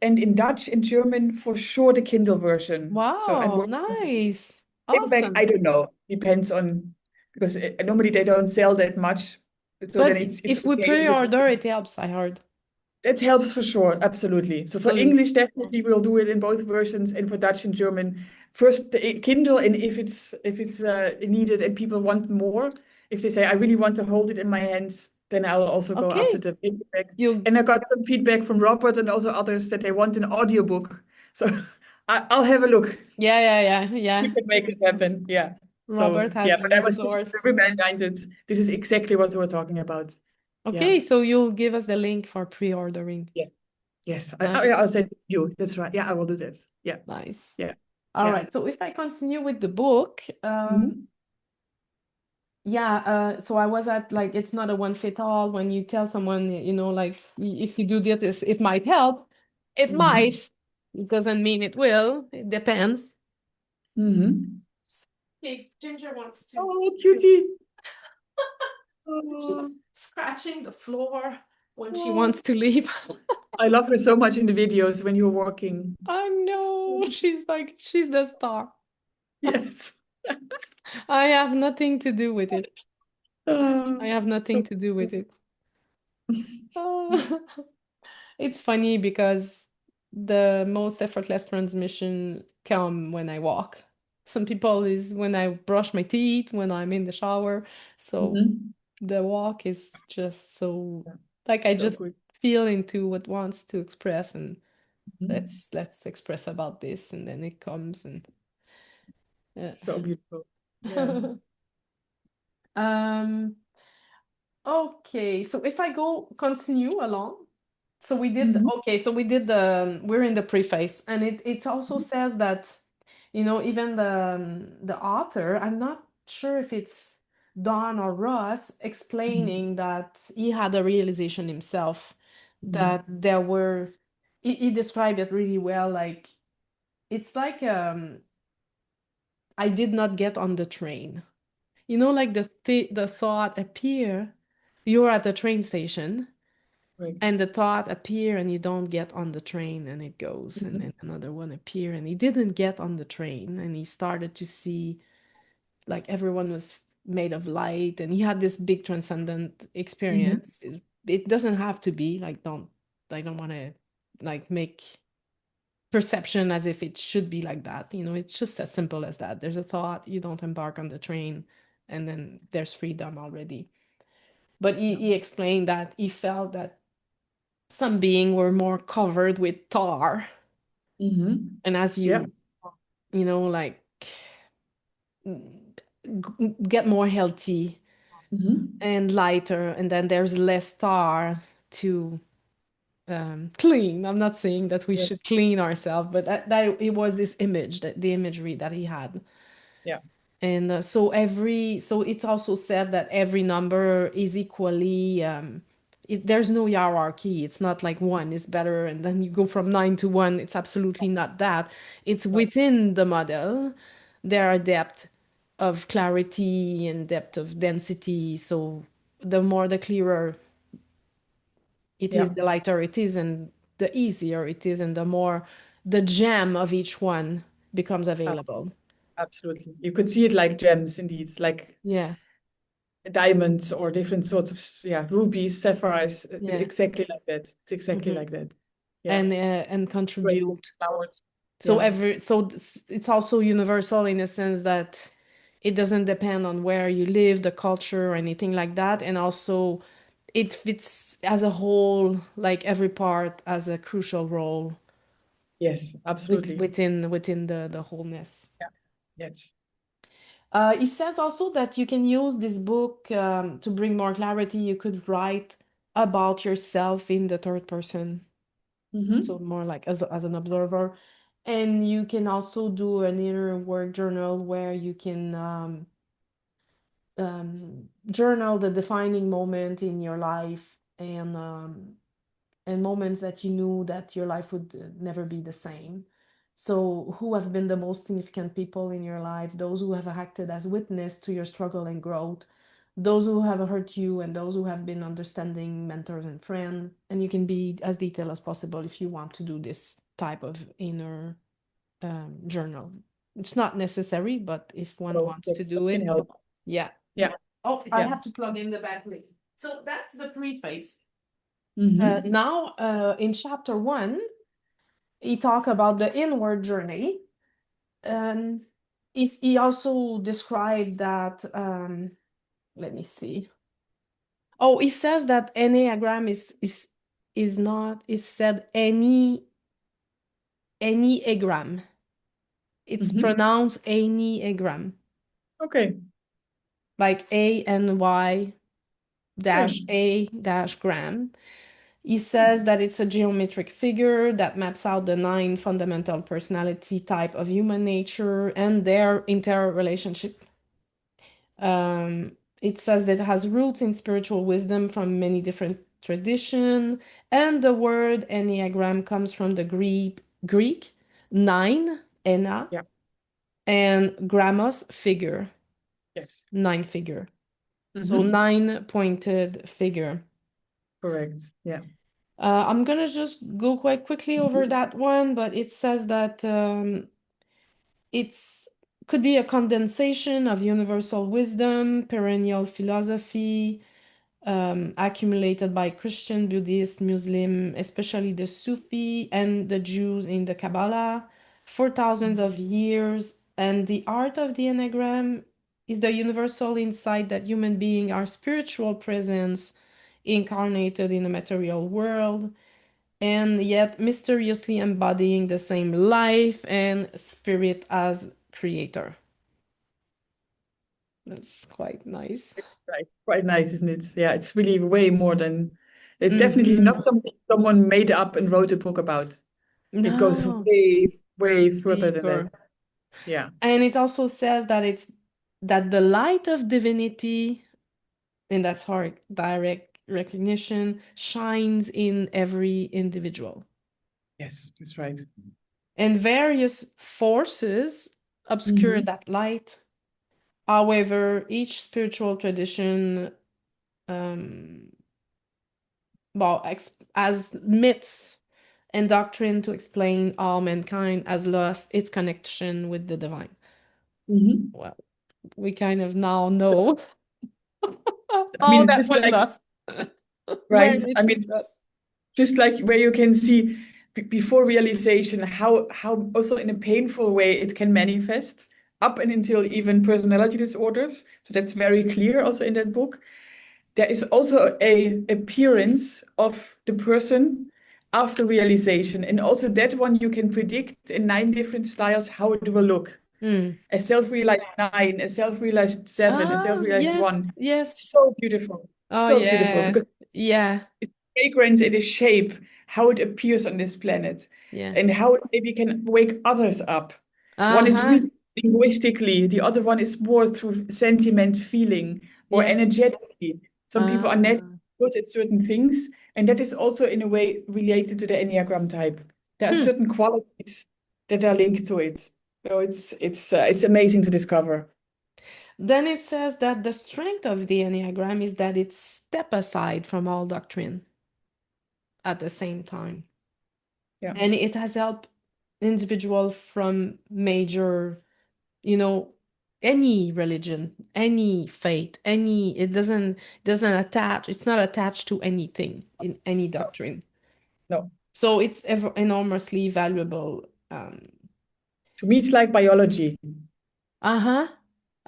and in Dutch and German for sure the Kindle version. So I'm Wow, working on nice. paperback. I Awesome. don't know. Depends on because normally they don't sell that much. So then But it's if we okay. pre-order, it helps, I heard. That helps for sure, absolutely. So for So English, definitely we'll do it in both versions, and for Dutch and German, first the Kindle, and if it's needed and people want more, if they say I really want to hold it in my hands, then I'll also go after okay. the paperback. You And I got some feedback from Robert and also others that they want an audiobook. So I'll have a look. yeah, yeah, yeah, We yeah. can make it happen. Yeah. So Robert yeah, has but I was just resource. reminded this is exactly what we're talking about. Yeah. Okay, so you'll give us the link for pre-ordering. Yes. Yes. Nice, Yeah, I'll send it to you. That's right. Yeah, I will do that. Yeah. nice. Yeah. All Yeah. right. So if I continue with the book, Mhm. yeah, so I was at like it's not a one fit all when you tell someone, like if you do this, it might help. It Mhm. might. It doesn't mean it will. It depends. Mhm. Okay, Ginger wants to. Oh, cutie. She's Oh, scratching the floor when she oh. wants to leave. I love her so much in the videos when you're walking. I know. She's the star. Yes. I have nothing to do with it. I Oh, have nothing so to do with it. Oh. It's funny because the most effortless transmission come when I walk. Some people is when I brush my teeth, when I'm in the shower. So Mhm. the walk is just so like I So just good. feel into what wants to express and Mhm. let's express about this and then it comes and yeah. So beautiful. Yeah. Um okay, so if I go continue along. So we did, Mhm. okay, so we did we're in the preface, and it also says that, even the author, I'm not sure if it's Don or Ross, Mhm. explaining that he had a realization himself that Mhm. there were, he described it really well, like, it's like, I did not get on the train. Like the thought appear, you're at the train station Great. and the thought appear and you don't get on the train and it goes and Mhm. then another one appear and he didn't get on the train and he started to see like everyone was made of light and he had this big transcendent Mhm. experience. It doesn't have to be like don't I don't want to like make perception as if it should be like that. It's just as simple as that. There's a thought, you don't embark on the train and then there's freedom already. But he, Yeah. he explained that he felt that some being were more covered with tar. Mm-hmm. And as Yeah. like get more healthy Mm-hmm. and lighter, and then there's less tar to clean. I'm not saying that we Yeah. should clean ourselves, but that it was this image, that the imagery that he had. Yeah. And so it's also said that every number is equally, there's no hierarchy. It's not like one is better and then you go from nine to one. It's absolutely not that. It's No. within the model. There are depth of clarity and depth of density. So the more, the clearer it Yeah. is, the lighter it is, and the easier it is, and the more the gem of each one becomes Ab- available. Absolutely. You could see it like gems indeed, like Yeah, diamonds or different sorts of, yeah, rubies, sapphires, yeah. exactly like that. It's exactly Mhm. like that. Yeah. And Great contribute. flowers. So Yeah. it's also universal in a sense that it doesn't depend on where you live, the culture, or anything like that. And also it fits as a whole, like every part has a crucial role Yes, absolutely. within the wholeness. Yeah. Yes. It says also that you can use this book to bring more clarity. You could write about yourself in the third person, so Mm-hmm. more like as an observer. And you can also do an inner work journal where you can journal the defining moment in your life, and moments that you knew that your life would never be the same. So, who have been the most significant people in your life? Those who have acted as witness to your struggle and growth, those who have hurt you, and those who have been understanding mentors and friends. And you can be as detailed as possible if you want to do this type of inner journal. It's not necessary, but if one So wants that to do can it, help. yeah. Yeah. Oh, I Yeah. have to plug in the battery. So that's the preface. Mm-hmm. Now, in chapter one, he talk about the inward journey. Um, he also described that. Let me see. Oh, he says that Enneagram is not. Is said Enneagram. It's Mm-hmm. pronounced Enneagram, Okay. like ANY Okay. dash A dash gram. He says that it's a geometric figure that maps out the nine fundamental personality type of human nature and their interrelationship. It says that it has roots in spiritual wisdom from many different traditions, and the word Enneagram comes from the Greek nine, enna, Yeah. and gramos, figure, Yes. nine figure. So Mm-hmm. nine pointed figure. Correct. Yeah. I'm gonna just go quite quickly over Mhm. that one, but it says that it's could be a condensation of universal wisdom, perennial philosophy, accumulated by Christian, Buddhist, Muslim, especially the Sufi and the Jews in the Kabbalah for thousands of years. And the art of the Enneagram is the universal insight that human beings are spiritual presence incarnated in a material world and yet mysteriously embodying the same life and spirit as creator. That's quite nice. Right. Quite nice, isn't it? Yeah, it's really way more than, it's definitely Hmm. not something someone made up and wrote a book about. It goes No, way, way further than that. deeper. Yeah. And it also says that it's that the light of divinity, and that's our direct recognition, shines in every individual. Yes, that's right. And various forces obscure Mm-hmm. that light. However, each spiritual tradition um, well, as myths and doctrine to explain all mankind has lost its connection with the divine. Mm-hmm. Well, we kind of now know I how mean, that just was like, lost right. when I it's mean, discussed. just like where you can see before realization how also in a painful way it can manifest up and until even personality disorders. So that's very clear also in that book. there is also a appearance of the person after realization. And also that one you can predict in 9 different styles how it will look. Mm. A self-realized 9, a self-realized 7, a Ah, self-realized yes, 1. yes. So beautiful. Oh, So beautiful yeah. because Yeah, it's fragrance, it is shape, how it appears on this planet, yeah. and how it maybe can wake others up. One is Uh-huh. really linguistically, the other one is more through sentiment, feeling, or Yeah. energetically. Some people are naturally Ah. good at certain things, and that is also in a way related to the Enneagram type. There are Hmm. certain qualities that are linked to it. So it's amazing to discover. Then it says that the strength of the Enneagram is that it's step aside from all doctrine at the same time. Yeah. And it has helped individual from major, you know, any religion, any faith, any, it doesn't attach, it's not attached to anything in any No, doctrine. no. So it's enormously valuable. To me, it's like biology. Uh-huh.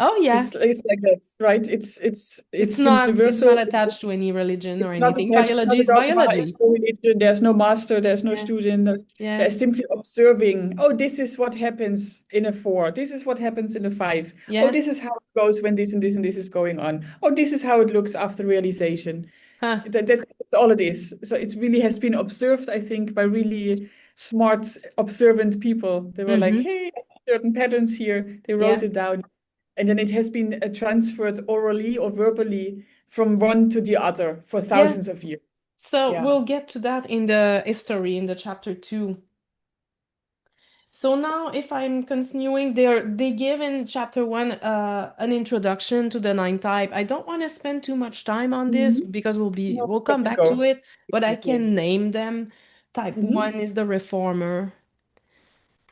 Oh yeah. It's like that, right? It's It's not it's universal. not attached to any religion or It's not anything. attached, it's not Biology a is dogma, it's biology. no religion, there's no master, there's no Yeah. student. Yeah. There's simply observing, oh, this is what happens in a 4. This is what happens in a 5. Oh, Yeah. this is how it goes when this and this and this is going on. Oh, this is how it looks after realization. Huh. That's all it is. So it really has been observed, I think, by really smart, observant people. They were like, Mm-hmm. hey, I see certain patterns here. They wrote Yeah. it down. And then it has been transferred orally or verbally from one to the other for Yeah. thousands of years. So Yeah. we'll get to that in the history in the chapter 2. So now if I'm continuing there, they give in chapter 1 an introduction to the 9 type. I don't want to spend too much time on this Mhm. because No, we'll let come me back to go. it, but I Exactly. can name them. Type Mhm. 1 is the reformer.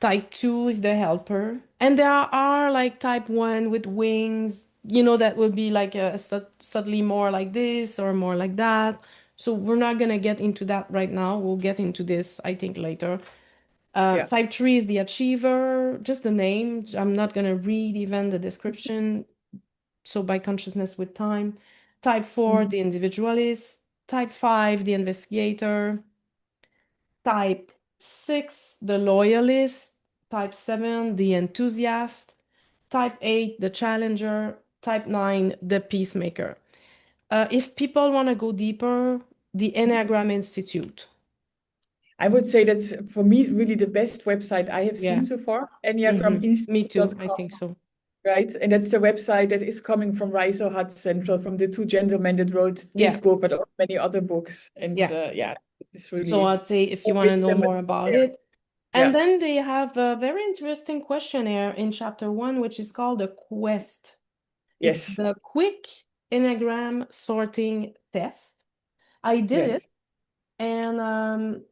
Type 2 is the helper. And there are like type 1 with wings, that will be like subtly more like this or more like that. So we're not going to get into that right now. We'll get into this, I think, later. Yeah. Type 3 is the achiever, just the name. I'm not going to read even the description. So by consciousness with time. Type 4, Mhm. the individualist. Type 5, the investigator. Type 6, the loyalist. Type 7, the enthusiast. Type 8, the challenger. Type 9, the peacemaker. If people want to go deeper, the Enneagram Institute. I would say that's for me really the best website I have Yeah. seen so far, Me too. I enneagraminstitute.com, think so. right? And that's the website that is coming from Riso Hut Central, from the two gentlemen that wrote this Yeah. book, but also many other books. And Yeah. yeah, it's So really I'd say if you want to really know the more material about there. it. And Yeah. then they have a very interesting questionnaire in chapter 1, which is called the Quest. It's Yes. the quick Enneagram sorting test. I did it, Yes. and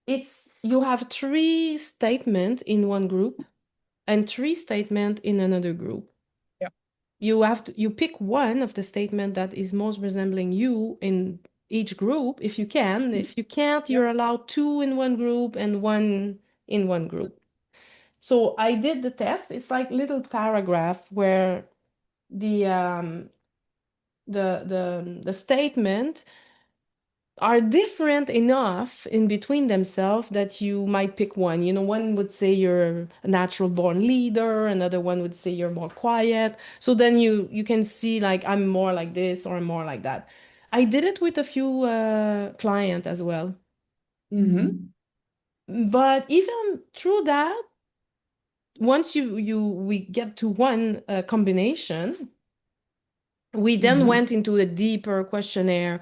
it's you have 3 statements in one group and 3 statements in another group. Yeah. You pick one of the statement that is most resembling you in each group if you can. If you can't, Yeah. you're allowed 2 in one group and 1 in one group. So I did the test. It's like little paragraph where the um the statement are different enough in between themselves that you might pick one. One would say you're a natural born leader, another one would say you're more quiet. So then you can see like I'm more like this or I'm more like that. I did it with a few client as well. Mm-hmm. But even through that, once we get to one combination, we then Mm-hmm. went into a deeper questionnaire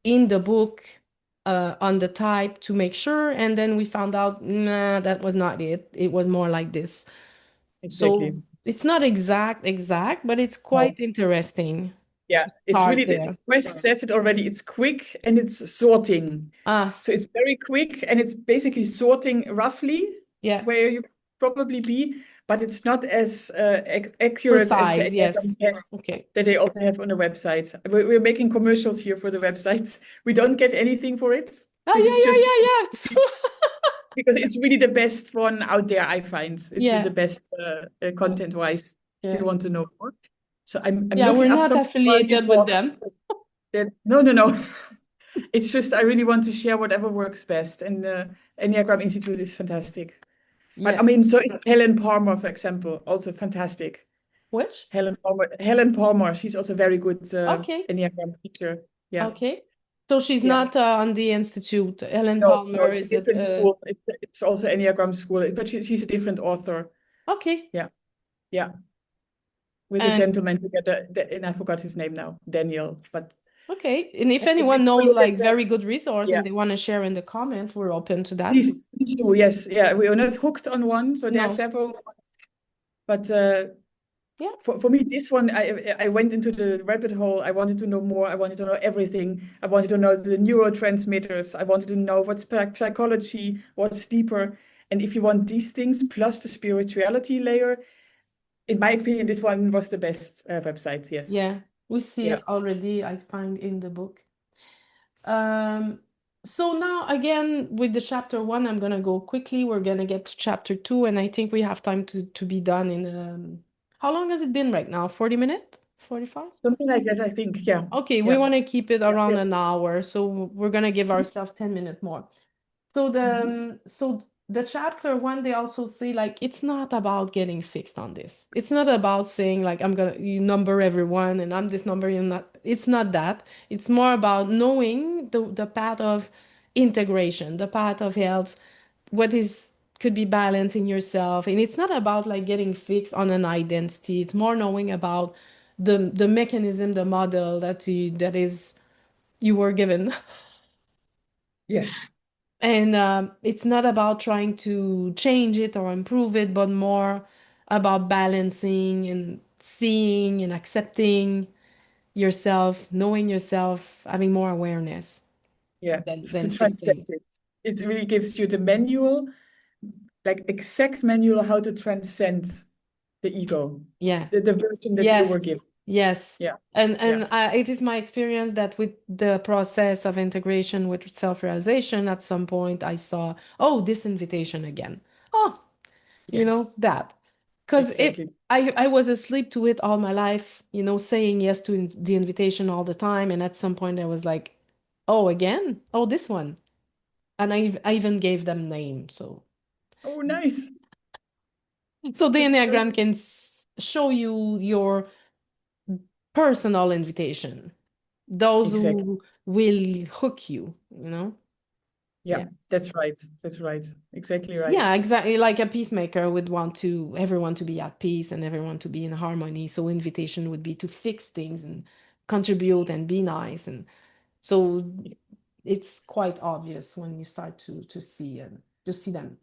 in the book on the type to make sure, and then we found out, nah, that was not it. It was more like this. So Exactly. it's not exact, but it's No. quite interesting Yeah, to it's start really the there. quest says it already. It's quick and it's sorting. Ah, So it's very quick and it's basically sorting roughly yeah, where you could probably be, but it's not as accurate as the precise, Enneagram yes. test Okay. that they also have on the website. We're making commercials here for the website. We don't get anything for it. Oh, This yeah, is just yeah, yeah, because it's really the best one out there, I find. It's yeah. the best content-wise if Yeah. you want to know more. So I'm Yeah, we're looking up not some while you affiliated with talk. them. No. It's just I really want to share whatever works best, and Enneagram Institute is fantastic. But I Yeah. mean, so is Helen Palmer, for example, also fantastic. Which? Helen Palmer, she's also very good Okay. Enneagram teacher. Yeah, Okay. So she's yeah. not on the institute. Ellen No, Palmer it's a is it? different school. It's also Enneagram school, but she's a different author. Okay. Yeah, yeah. With a And gentleman together, and I forgot his name now, Daniel. But okay. And if if you anyone knows look at like very good resource yeah, and they want to share in the comment, we're open to that too. these two, yes, yeah. We are not hooked on one, so there are No. several. But Yeah. for me, this one, I went into the rabbit hole. I wanted to know more. I wanted to know everything. I wanted to know the neurotransmitters. I wanted to know what's psychology, what's deeper. And if you want these things plus the spirituality layer, in my opinion, this one was the best website. Yes. Yeah. We see Yeah. it already, I find in the book. Um, so now again with the chapter one, I'm gonna go quickly. We're gonna get to chapter two, and I think we have time to be done in how long has it been right now? 40 minutes? 45? Something like that, I think. Yeah. Okay, we Yeah. want to keep it Yeah. around Yeah. an hour, so we're gonna give ourselves 10 minutes more. So Mhm. the chapter one, they also say like it's not about getting fixed on this. It's not about saying like I'm gonna you number everyone and I'm this number, you're not. It's not that. It's more about knowing the path of integration, the path of health, what is could be balancing yourself. And it's not about like getting fixed on an identity. It's more knowing about the mechanism, the model that is you were given. Yes. And it's not about trying to change it or improve it, but more about balancing and seeing and accepting yourself, knowing yourself, having more awareness Yeah. To than transcend fixing. it. It really gives you the manual, like exact manual how to transcend the ego, Yeah. the version that you were Yes. given. Yes. Yeah. And Yeah. it is my experience that with the process of integration with self-realization, at some point I saw, oh, this invitation again. Oh, Yes. that. Because it Exactly. I was asleep to it all my life, saying yes to the invitation all the time. And at some point I was like, oh, again? Oh, this one. And I even gave them names. Oh, nice. So the That's very Enneagram can show you your personal invitation, those exactly. who will hook you. Yeah, Yeah. that's right. That's right. Exactly right. Yeah, exactly. Like a peacemaker would want everyone to be at peace and everyone to be in harmony. So invitation would be to fix things and contribute and be nice. And so it's quite obvious when you start to see and to see them.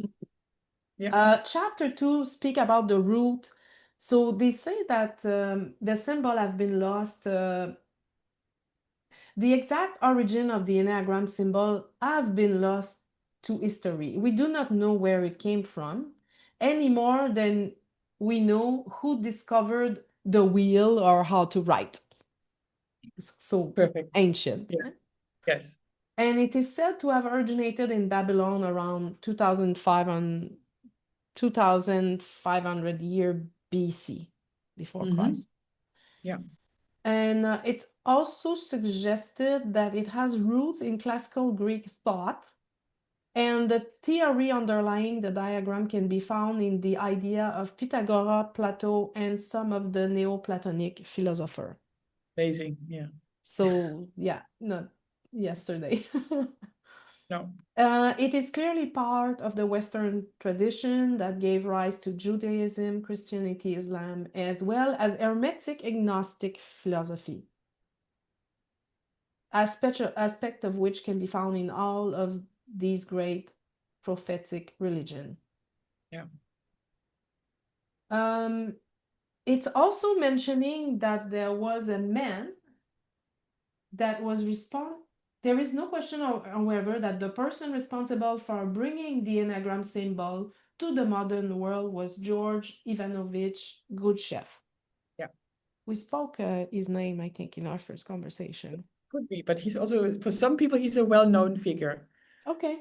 Yeah. Chapter two speak about the root. So they say that the symbol have been lost. The exact origin of the Enneagram symbol have been lost to history. We do not know where it came from any more than we know who discovered the wheel or how to write. So Perfect. ancient. Yeah. Yes. And it is said to have originated in Babylon around 2500 year BC, before Mm-hmm. Christ. Yeah. And it's also suggested that it has roots in classical Greek thought. And the theory underlying the diagram can be found in the idea of Pythagoras, Plato, and some of the Neoplatonic philosophers. Amazing. Yeah. So, yeah, not yesterday. No. It is clearly part of the Western tradition that gave rise to Judaism, Christianity, Islam, as well as Hermetic agnostic philosophy, aspect of which can be found in all of these great prophetic religion. Yeah. Um, it's also mentioning that there was a man that was there is no question, however, that the person responsible for bringing the Enneagram symbol to the modern world was George Ivanovich Gurdjieff. Yeah. We spoke his name, I think, in our first conversation. Could be, but he's also, for some people, he's a well-known figure. Okay.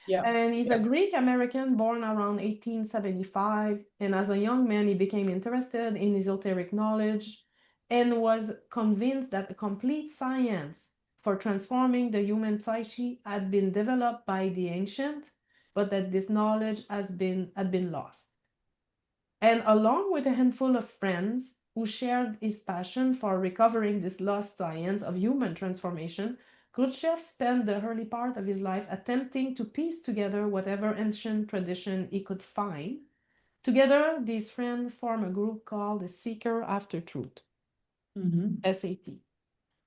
Yeah. And he's a Yeah. Greek American born around 1875. And as a young man, he became interested in esoteric knowledge and was convinced that a complete science for transforming the human psyche had been developed by the ancient, but that this knowledge had been lost. And along with a handful of friends who shared his passion for recovering this lost science of human transformation, Khrushchev spent the early part of his life attempting to piece together whatever ancient tradition he could find. Together, these friends form a group called the Seeker After Truth, Mhm. SAT.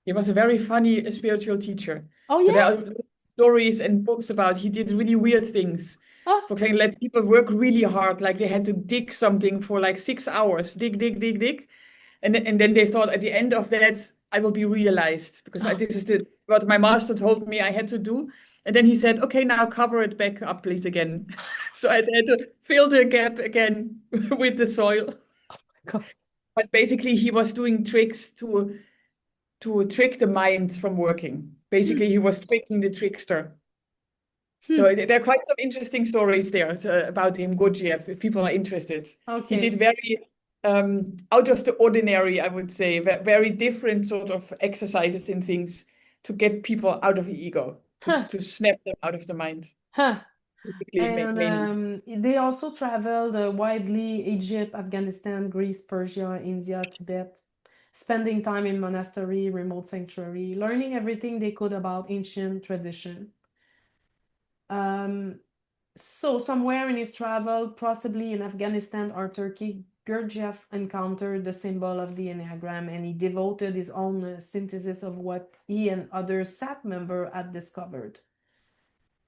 He was a very funny spiritual teacher. Oh, So there yeah? are stories and books about he did really weird things. Ah, For example, let people work really hard, like they had to dig something for like 6 hours, dig, dig, dig, dig. And then they thought at the end of that, I will be realized because oh, this is what my master told me I had to do. And then he said, okay, now cover it back up, please, again. So I had to fill the gap again with the soil. God. But basically, he was doing tricks to trick the mind from working. Hmm. Basically, he was tricking the trickster. Hmm. So there are quite some interesting stories there about him, Gurdjieff, if people are interested. He did Okay. very out of the ordinary, I would say, very different sort of exercises and things to get people out of the ego, Huh. to snap them out of the mind, Huh. basically, And mainly. they also traveled widely Egypt, Afghanistan, Greece, Persia, India, Tibet, spending time in monastery, remote sanctuary, learning everything they could about ancient tradition. Um, so somewhere in his travel, possibly in Afghanistan or Turkey, Gurdjieff encountered the symbol of the Enneagram and he devoted his own synthesis of what he and other SAT members had discovered.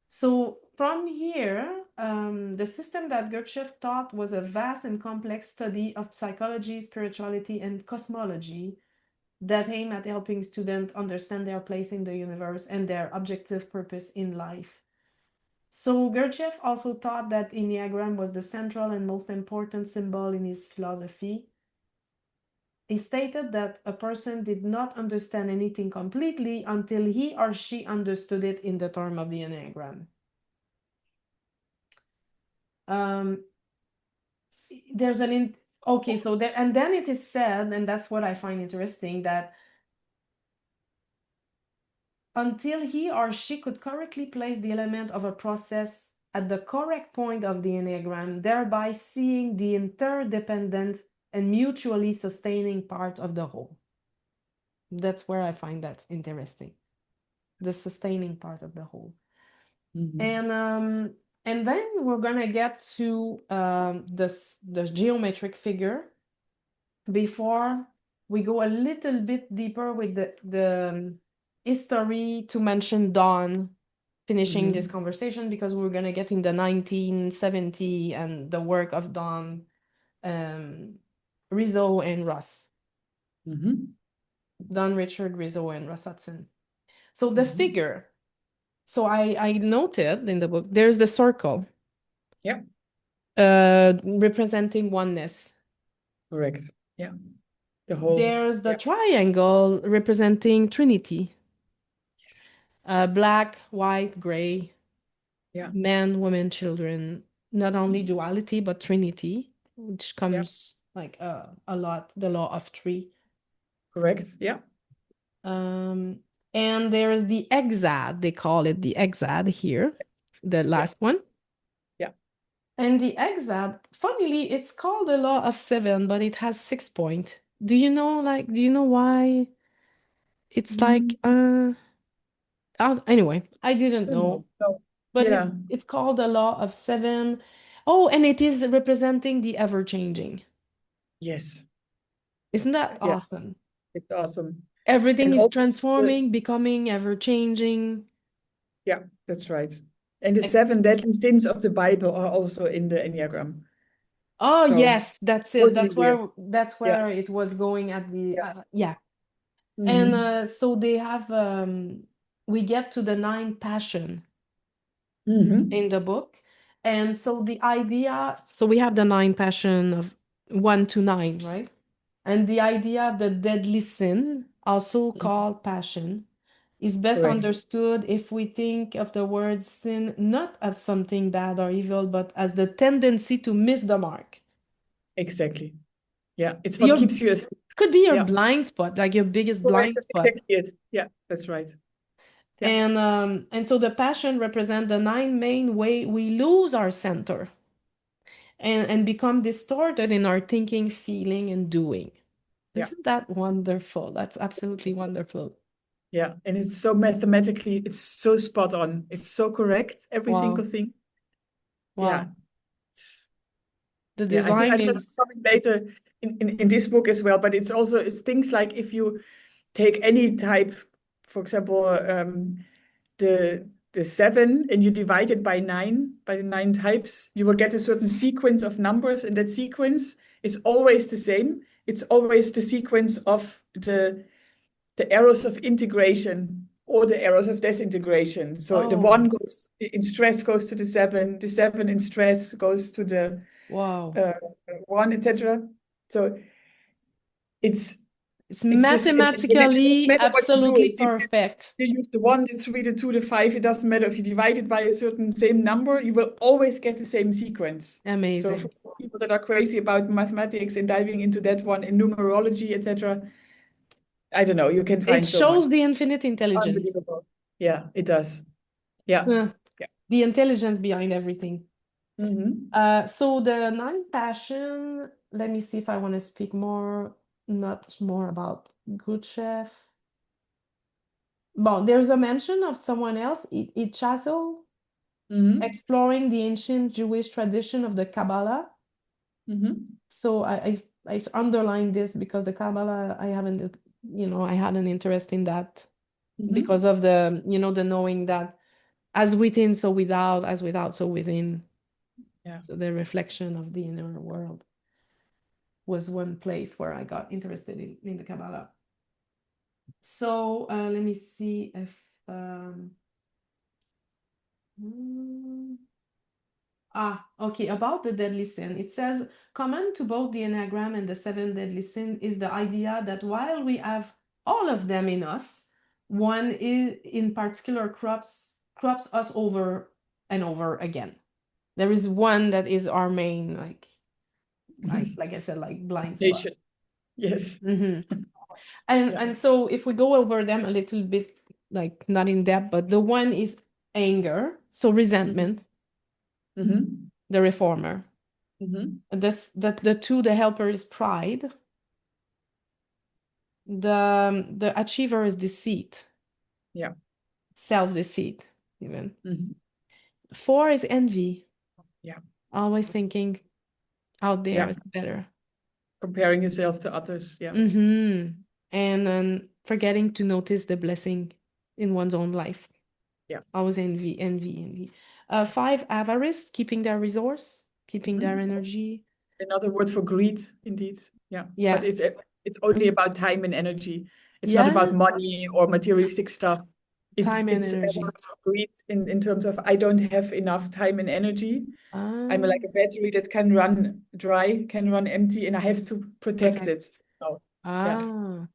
So from here, the system that Gurdjieff taught was a vast and complex study of psychology, spirituality, and cosmology that aim at helping students understand their place in the universe and their objective purpose in life. So Gurdjieff also taught that Enneagram was the central and most important symbol in his philosophy. He stated that a person did not understand anything completely until he or she understood it in the term of the Enneagram. Um, there's an in okay, so there and then it is said, and that's what I find interesting, that until he or she could correctly place the element of a process at the correct point of the Enneagram, thereby seeing the interdependent and mutually sustaining part of the whole. That's where I find that interesting. The sustaining part of the whole. Mhm. And then we're gonna get to the geometric figure before we go a little bit deeper with the history to mention Dawn, finishing this Mhm. conversation because we're gonna get in the 1970 and the work of Dawn, um, Rizzo and Russ, Mhm. Don Richard Rizzo and Russ Hudson. So the Mhm. figure, so I noted in the book, there's the circle, Yeah, representing oneness. correct. Yeah, the whole. There's the Yeah. triangle representing Trinity, Yes. black, white, gray, Yeah. man, woman, children, not only Mhm. duality, but Trinity, which Yeah, comes like a lot, the law of three. correct. Yeah. Um, and there's the exad, they call it the exad here, the Yeah. last one. Yeah. And the exad, funnily, it's called the law of seven, but it has 6 point. Do you know, like, do you know why it's like, Mm, anyway, I didn't know, no. No. but Yeah. it's called the law of seven. Oh, and it is representing the ever-changing. Yes. Isn't that Yeah. awesome? It's awesome. Everything And is also, transforming, becoming ever-changing. yeah, that's right. And the And- seven deadly sins of the Bible are also in the Enneagram. Oh, So yes, that's it. totally weird. That's Yeah. where it was going at the Yeah. yeah. And Mm-hmm. so they have we get to the nine passion Mm-hmm. in the book. And so the idea, so we have the nine passion of 1 to 9, right? And the idea of the deadly sin, also Mm-hmm. called passion, is best Correct. understood if we think of the word sin not as something bad or evil, but as the tendency to miss the mark. Exactly. Yeah. It's what You're keeps you asleep. Could be your Yeah. blind spot, like your biggest Correct. blind That's spot. exactly it. Yeah, that's right. Yeah. And so the passion represent the nine main way we lose our center and become distorted in our thinking, feeling, and doing. Yeah. Isn't that wonderful? That's absolutely wonderful. Yeah. And it's so mathematically, it's so spot on. It's so correct. Every single Wow. thing. Yeah. Wow. The Yeah. I think design that's is, coming later in this book as well. But it's things like if you take any type, for example, the seven, and you divide it by nine, by the nine types, you will get a certain sequence of numbers, and that sequence is always the same. It's always the sequence of the arrows of integration or the arrows of disintegration. So the oh, one goes in stress goes to the seven in stress goes to the wow. uh, one, etc. So it's It's it's just and it doesn't mathematically matter what you do. absolutely If perfect. you use the one, the three, the two, the five, it doesn't matter if you divide it by a certain same number, you will always get the same sequence. So for Amazing. people that are crazy about mathematics and diving into that one in numerology, etc., I don't know, you can It find so much. shows the infinite intelligence. Unbelievable. Yeah, it does. Yeah. Uh, Yeah. the intelligence behind everything. Hmm. So the nine passion, let me see if I want to speak more, not more about good chef. Well, there's a mention of someone else, Itchazo, Hmm. exploring the ancient Jewish tradition of the Kabbalah. Hmm. So I underlined this because the Kabbalah, I haven't, I had an interest in that because Hmm. of the knowing that as within, so without, as without, so within. Yeah. So the reflection of the inner world was one place where I got interested in the Kabbalah. So let me see if mm, okay, about the deadly sin. It says common to both the Enneagram and the seven deadly sin is the idea that while we have all of them in us, one is in particular crops us over and over again. There is one that is our main like I said, like blind spot. Nation. Yes. Hmm. And Yeah. and so if we go over them a little bit, like not in depth, but the one is anger, so Hmm. resentment, Hmm. the reformer. Hmm. This the two, the helper is pride. The achiever is deceit, Yeah. self-deceit, even. Hmm. Four is envy, Yeah. always thinking out there Yeah. is better. Comparing yourself to others. Yeah. Mm-hmm. And then forgetting to notice the blessing in one's own life. Yeah. Always envy, envy, envy. Five, avarice, keeping their resource, keeping their Mhm. energy. Another word for greed, indeed. Yeah. But Yeah. it's only about time and energy. It's not about Yeah. money or materialistic stuff. Time and It's energy. words of greed in terms of I don't have enough time and energy. I'm Ah, like a battery that can run dry, can run empty, and I have to protect protect. it. So yeah.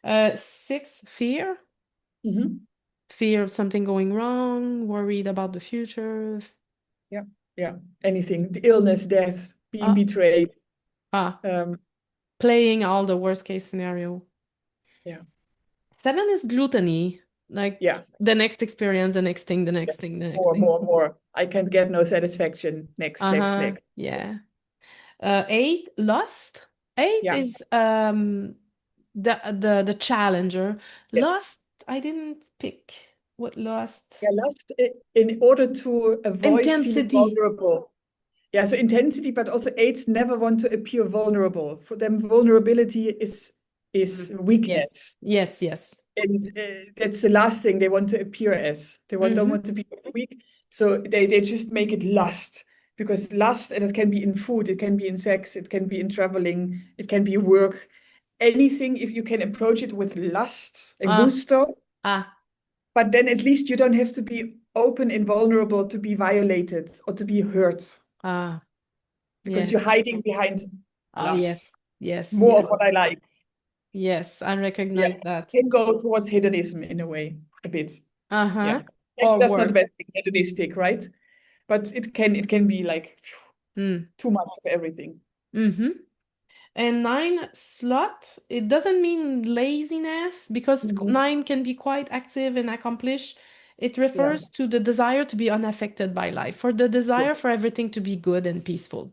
Ah. Six, fear. Hmm. Fear of something going wrong, worried about the future. Yeah. Yeah. Anything. The illness, death, being Ah, betrayed. ah, Um, playing all the worst case scenario. yeah. Seven is gluttony, like Yeah. the next experience, the next thing, the Yeah. next thing, the next More, thing. more, more. I can't get no satisfaction. Next, next, Uh-huh. next. Yeah. Eight, lust. Eight Yeah. is the challenger. Yeah. Lust, I didn't pick what lust. Yeah, lust in order to avoid feeling Intensity. vulnerable. Yeah, so intensity, but also eights never want to appear vulnerable. For them, vulnerability is Yes. weakness. Yes, yes. And that's the last thing they want to appear as. Don't Mm-hmm. want to be weak. So they just make it lust. Because lust, and it can be in food, it can be in sex, it can be in traveling, it can be work. Anything, if you can approach it with lust and Ah, gusto, ah, but then at least you don't have to be open and vulnerable to be violated or to be hurt ah. because Yes. you're hiding behind Ah, yes. lust. Yes, More of yes. what I like. Yes, I Yeah. recognize that. Can go towards hedonism in a way, a bit. Uh-huh. Yeah. Or That's not the work. best thing, hedonistic, right? But it can be like Mm. too much of everything. Mm-hmm. And 9 slot, it doesn't mean laziness because 9 can be quite active and accomplish. It Yeah. refers to the desire to be unaffected by life, for the Sure. desire for everything to be good and peaceful.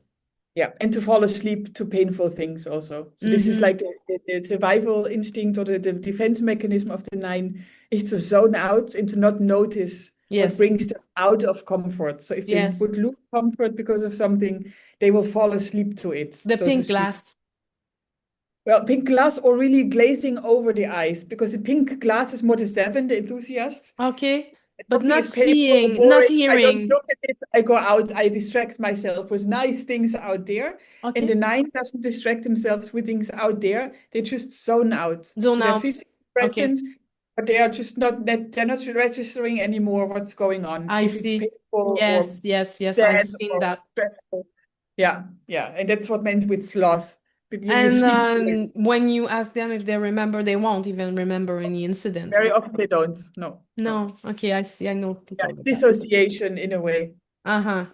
Yeah, and to fall asleep to painful things also. So this is Mm-hmm. like the survival instinct or the defense mechanism of the 9 is to zone out and to not notice what Yes, brings them out of comfort. So if they yes. would lose comfort because of something, they will fall asleep to it, The so to pink speak. glass. Well, pink glass or really glazing over the eyes, because the pink glass is more the 7, the enthusiast. Okay, If but something not is painful or seeing, not boring, I don't hearing. look at it. I go out, I distract myself with nice things out there. And the Okay, 9 doesn't distract themselves with things out there. They just zone out. zone So they're out. physically Okay, present, but they are just not that they're not registering anymore what's going on. I If it's see. painful or Yes, yes, yes. I've sad seen or that. stressful. Yeah, yeah. And that's what meant with sloth. You And sleep through it. when you ask them if they remember, they won't even remember any incident, Very right? often they don't. No, no. No. Okay, I see. I know Yeah, people with that. dissociation in a way. Uh-huh.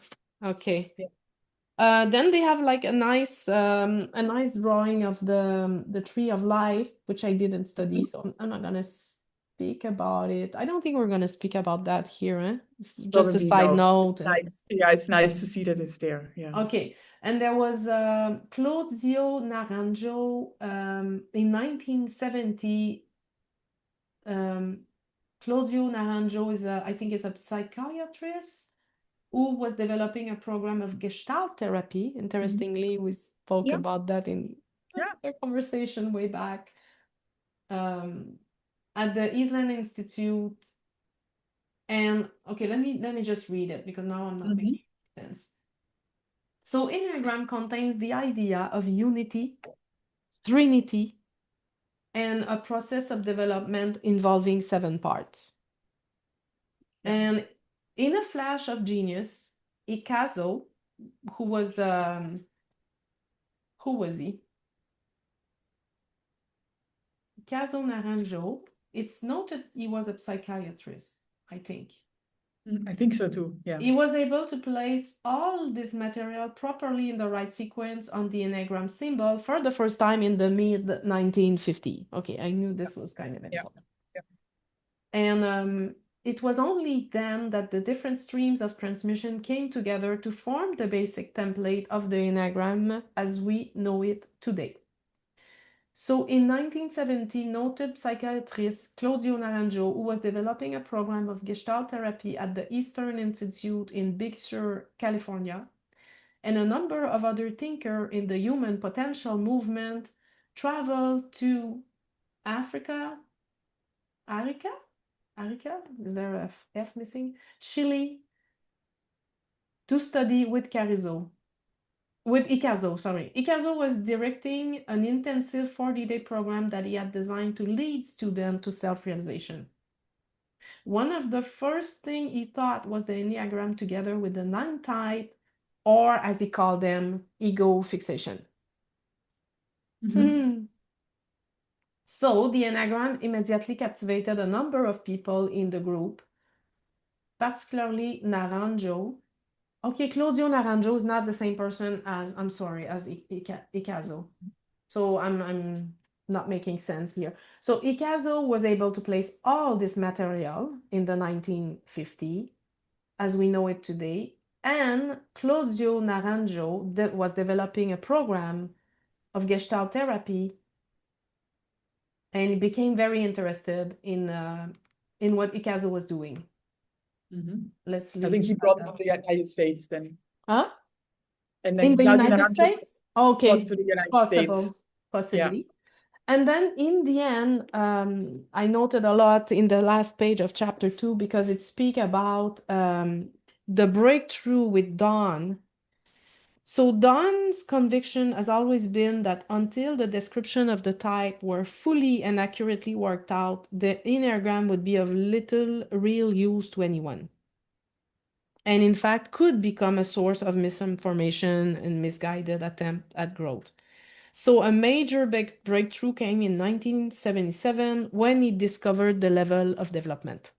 Okay. Yeah. Then they have like a nice drawing of the tree of life, which I didn't study, Mhm. so I'm not gonna speak about it. I don't think we're gonna speak about that here, eh? It's just a Probably side no. note. Nice. Yeah, it's nice to see that it's there. Yeah. Okay, and there was Claudio Naranjo in 1970. Um, Claudio Naranjo I think, is a psychiatrist who was developing a program of Gestalt therapy. Mhm. Interestingly, we spoke Yeah. about that in Yeah. a conversation way back um, at the Island Institute. And okay, let me just read it because now I'm not Mhm. making sense. So Enneagram contains the idea of unity, trinity, and a process of development involving 7 parts. Yeah. And in a flash of genius, Ikazo, who was who was he? Ikazo Naranjo. It's noted he was a psychiatrist, I think. I think so too. Yeah. He was able to place all this material properly in the right sequence on the Enneagram symbol for the first time in the mid 1950. Okay, I knew this was kind of Yeah. important. Yeah. And it was only then that the different streams of transmission came together to form the basic template of the Enneagram as we know it today. So in 1970, noted psychiatrist Claudio Naranjo, who was developing a program of Gestalt therapy at the Eastern Institute in Big Sur, California, and a number of other thinkers in the human potential movement traveled to Africa, Arica? Arica? Is there a F missing? Chile, to study with Carrizo. With Ikazo, sorry. Ikazo was directing an intensive 40-day program that he had designed to lead students to self-realization. One of the first things he taught was the Enneagram together with the 9 type, or as he called them, ego fixation. Mhm. So the Enneagram immediately captivated a number of people in the group, particularly Naranjo. Okay, Claudio Naranjo is not the same person as, I'm sorry, as Ikazo. So I'm not making sense here. So Ikazo was able to place all this material in the 1950 as we know it today. And Claudio Naranjo was developing a program of Gestalt therapy, and he became very interested in what Ikazo was doing. Mhm. Let's I leave think it he at brought it to that. the United States then. Huh? And In then the Claudio United Naranjo States? brought it Okay, to the United States. possible, Yeah. possibly. And then in the end, I noted a lot in the last page of chapter 2 because it speaks about the breakthrough with Dawn. So Dawn's conviction has always been that until the description of the type were fully and accurately worked out, the Enneagram would be of little real use to anyone. And in fact, could become a source of misinformation and misguided attempt at growth. So a major big breakthrough came in 1977 when he discovered the level of development.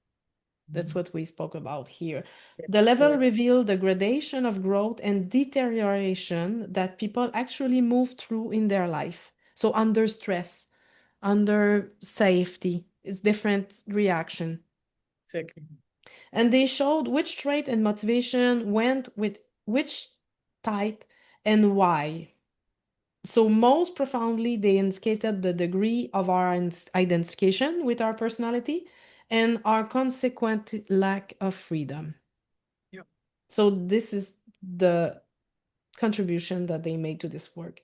That's what we spoke about here. Yeah, The level correct. revealed the gradation of growth and deterioration that people actually move through in their life. So under stress, under safety, it's different reaction. Exactly. And they showed which trait and motivation went with which type and why. So most profoundly, they indicated the degree of our identification with our personality and our consequent lack of freedom. Yeah. So this is the contribution that they made to this work.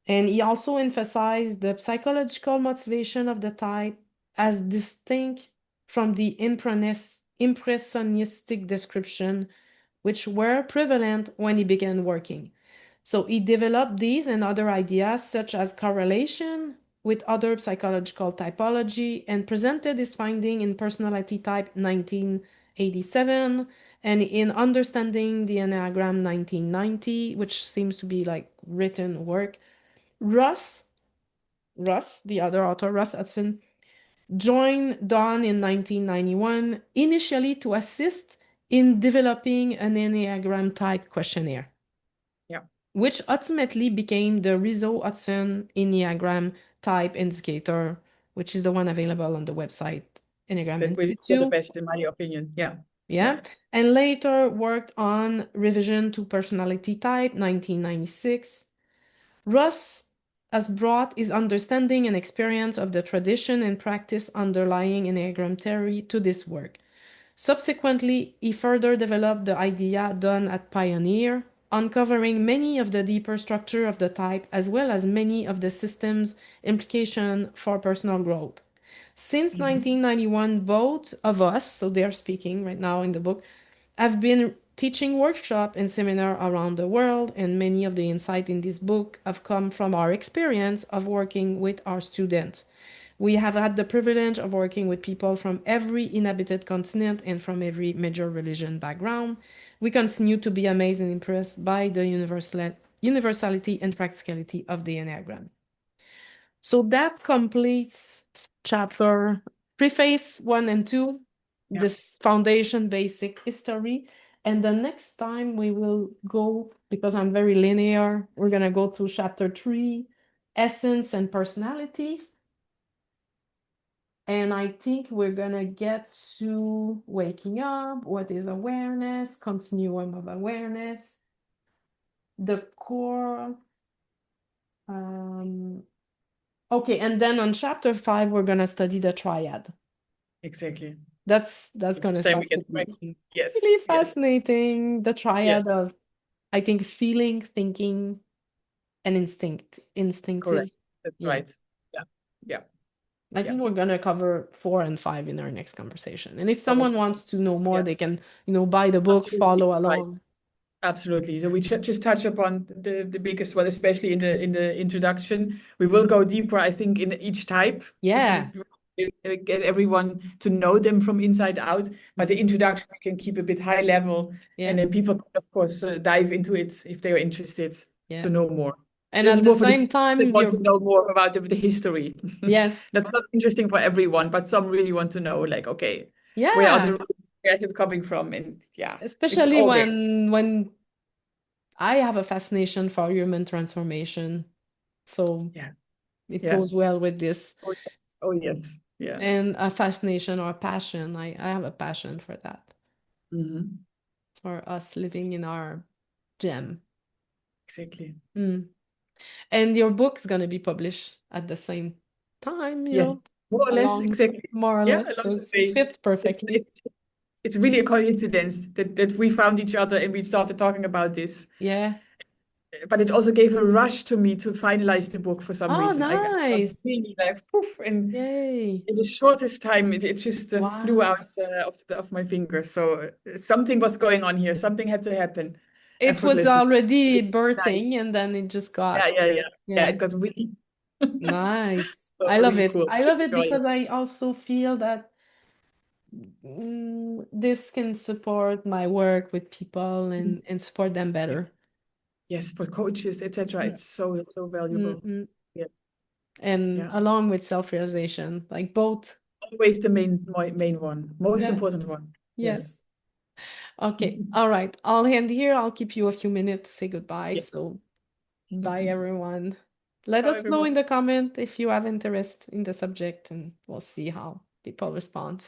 And he also emphasized the psychological motivation of the type as distinct from the impressionistic description, which were prevalent when he began working. So he developed these and other ideas, such as correlation with other psychological typology, and presented his finding in Personality Type 1987 and in Understanding the Enneagram 1990, which seems to be like written work. Russ, the other author, Russ Hudson, joined Dawn in 1991, initially to assist in developing an Enneagram type questionnaire, Yeah. which ultimately became the Rizzo-Hudson Enneagram Type Indicator, which is the one available on the website Enneagram That was for the Institute. best, in my opinion. Yeah. Yeah. Yeah. And later worked on Revision to Personality Type, 1996. Russ has brought his understanding and experience of the tradition and practice underlying Enneagram theory to this work. Subsequently, he further developed the idea done at Pioneer, uncovering many of the deeper structure of the type as well as many of the system's implication for personal growth. Since Mhm. 1991, both of us, so they're speaking right now in the book, have been teaching workshop and seminar around the world, and many of the insight in this book have come from our experience of working with our students. We have had the privilege of working with people from every inhabited continent and from every major religion background. We continue to be amazed and impressed by the universality and practicality of the Enneagram. So that completes chapter preface 1 and 2, Yeah. this foundation basic history. And the next time we will go, because I'm very linear, we're going to go to chapter 3, essence and personality. And I think we're going to get to waking up, what is awareness, continuum of awareness, the core. Um, okay, and then on chapter 5, we're going to study the triad. Exactly. That's going to Then we start get to be cracking. Yes. really Yes. fascinating. The triad Yes. of, I think, feeling, thinking, and Correct. instinctive. That's Yeah. right. Yeah. Yeah. I Yeah. think we're going to cover 4 and 5 in our next conversation. And if someone Probably. wants to know more, Yeah. they can, buy the book, Absolutely. follow Right. along. Absolutely. So we just touch upon the biggest one, especially in the introduction. We will go deeper, I think, in each type Yeah. to get everyone to know them from inside out. But the Mhm. introduction we can keep a bit high level, and Yeah. then people can, of course, dive into it if they are interested to Yeah. know more. And This is at the more for the same geeks that time, want to know more about the history. yes. That's not interesting for everyone, but some really want to know, like, okay, where are the Yeah. roots, where is it coming from? And yeah, it's Especially all there. when I have a fascination for human transformation. So Yeah. it Yeah. goes well with this. Oh, yes. Oh, yes. Yeah. And a fascination or a passion. I have a passion for that, Hmm. for us living in our gem. Exactly. Mm. And your book is going to be published at the same time, Yes. More or less, along exactly. more or Yeah, less. along So the it way. fits It's, perfectly. it's, it's really a coincidence that we found each other and we started talking about this. Yeah. But it also gave a rush to me to finalize the book for some Oh, reason. I got nice. really like poof, and Yay. in the shortest time, it just flew Wow. out of my fingers. So something was going on here. Something had to happen It was effortlessly. already Nice. birthing and then it just Yeah, got, yeah, yeah. Yeah, yeah, it got really, nice. so I love really it. cool. I love it Enjoy it. because I also feel that this can support my work with people and support them Yeah. better. Yes, for coaches, etc. Mm, It's so mm, valuable. mm. Yeah, And yeah, along with self-realization, like both always the main one, most Yeah. important one. Yes. Yes. Okay. All right. I'll end here. I'll keep you a few minutes to say goodbye. Yeah. So bye, everyone. Let Ciao, us know everyone. in the comment if you have interest in the subject, and we'll see how people respond.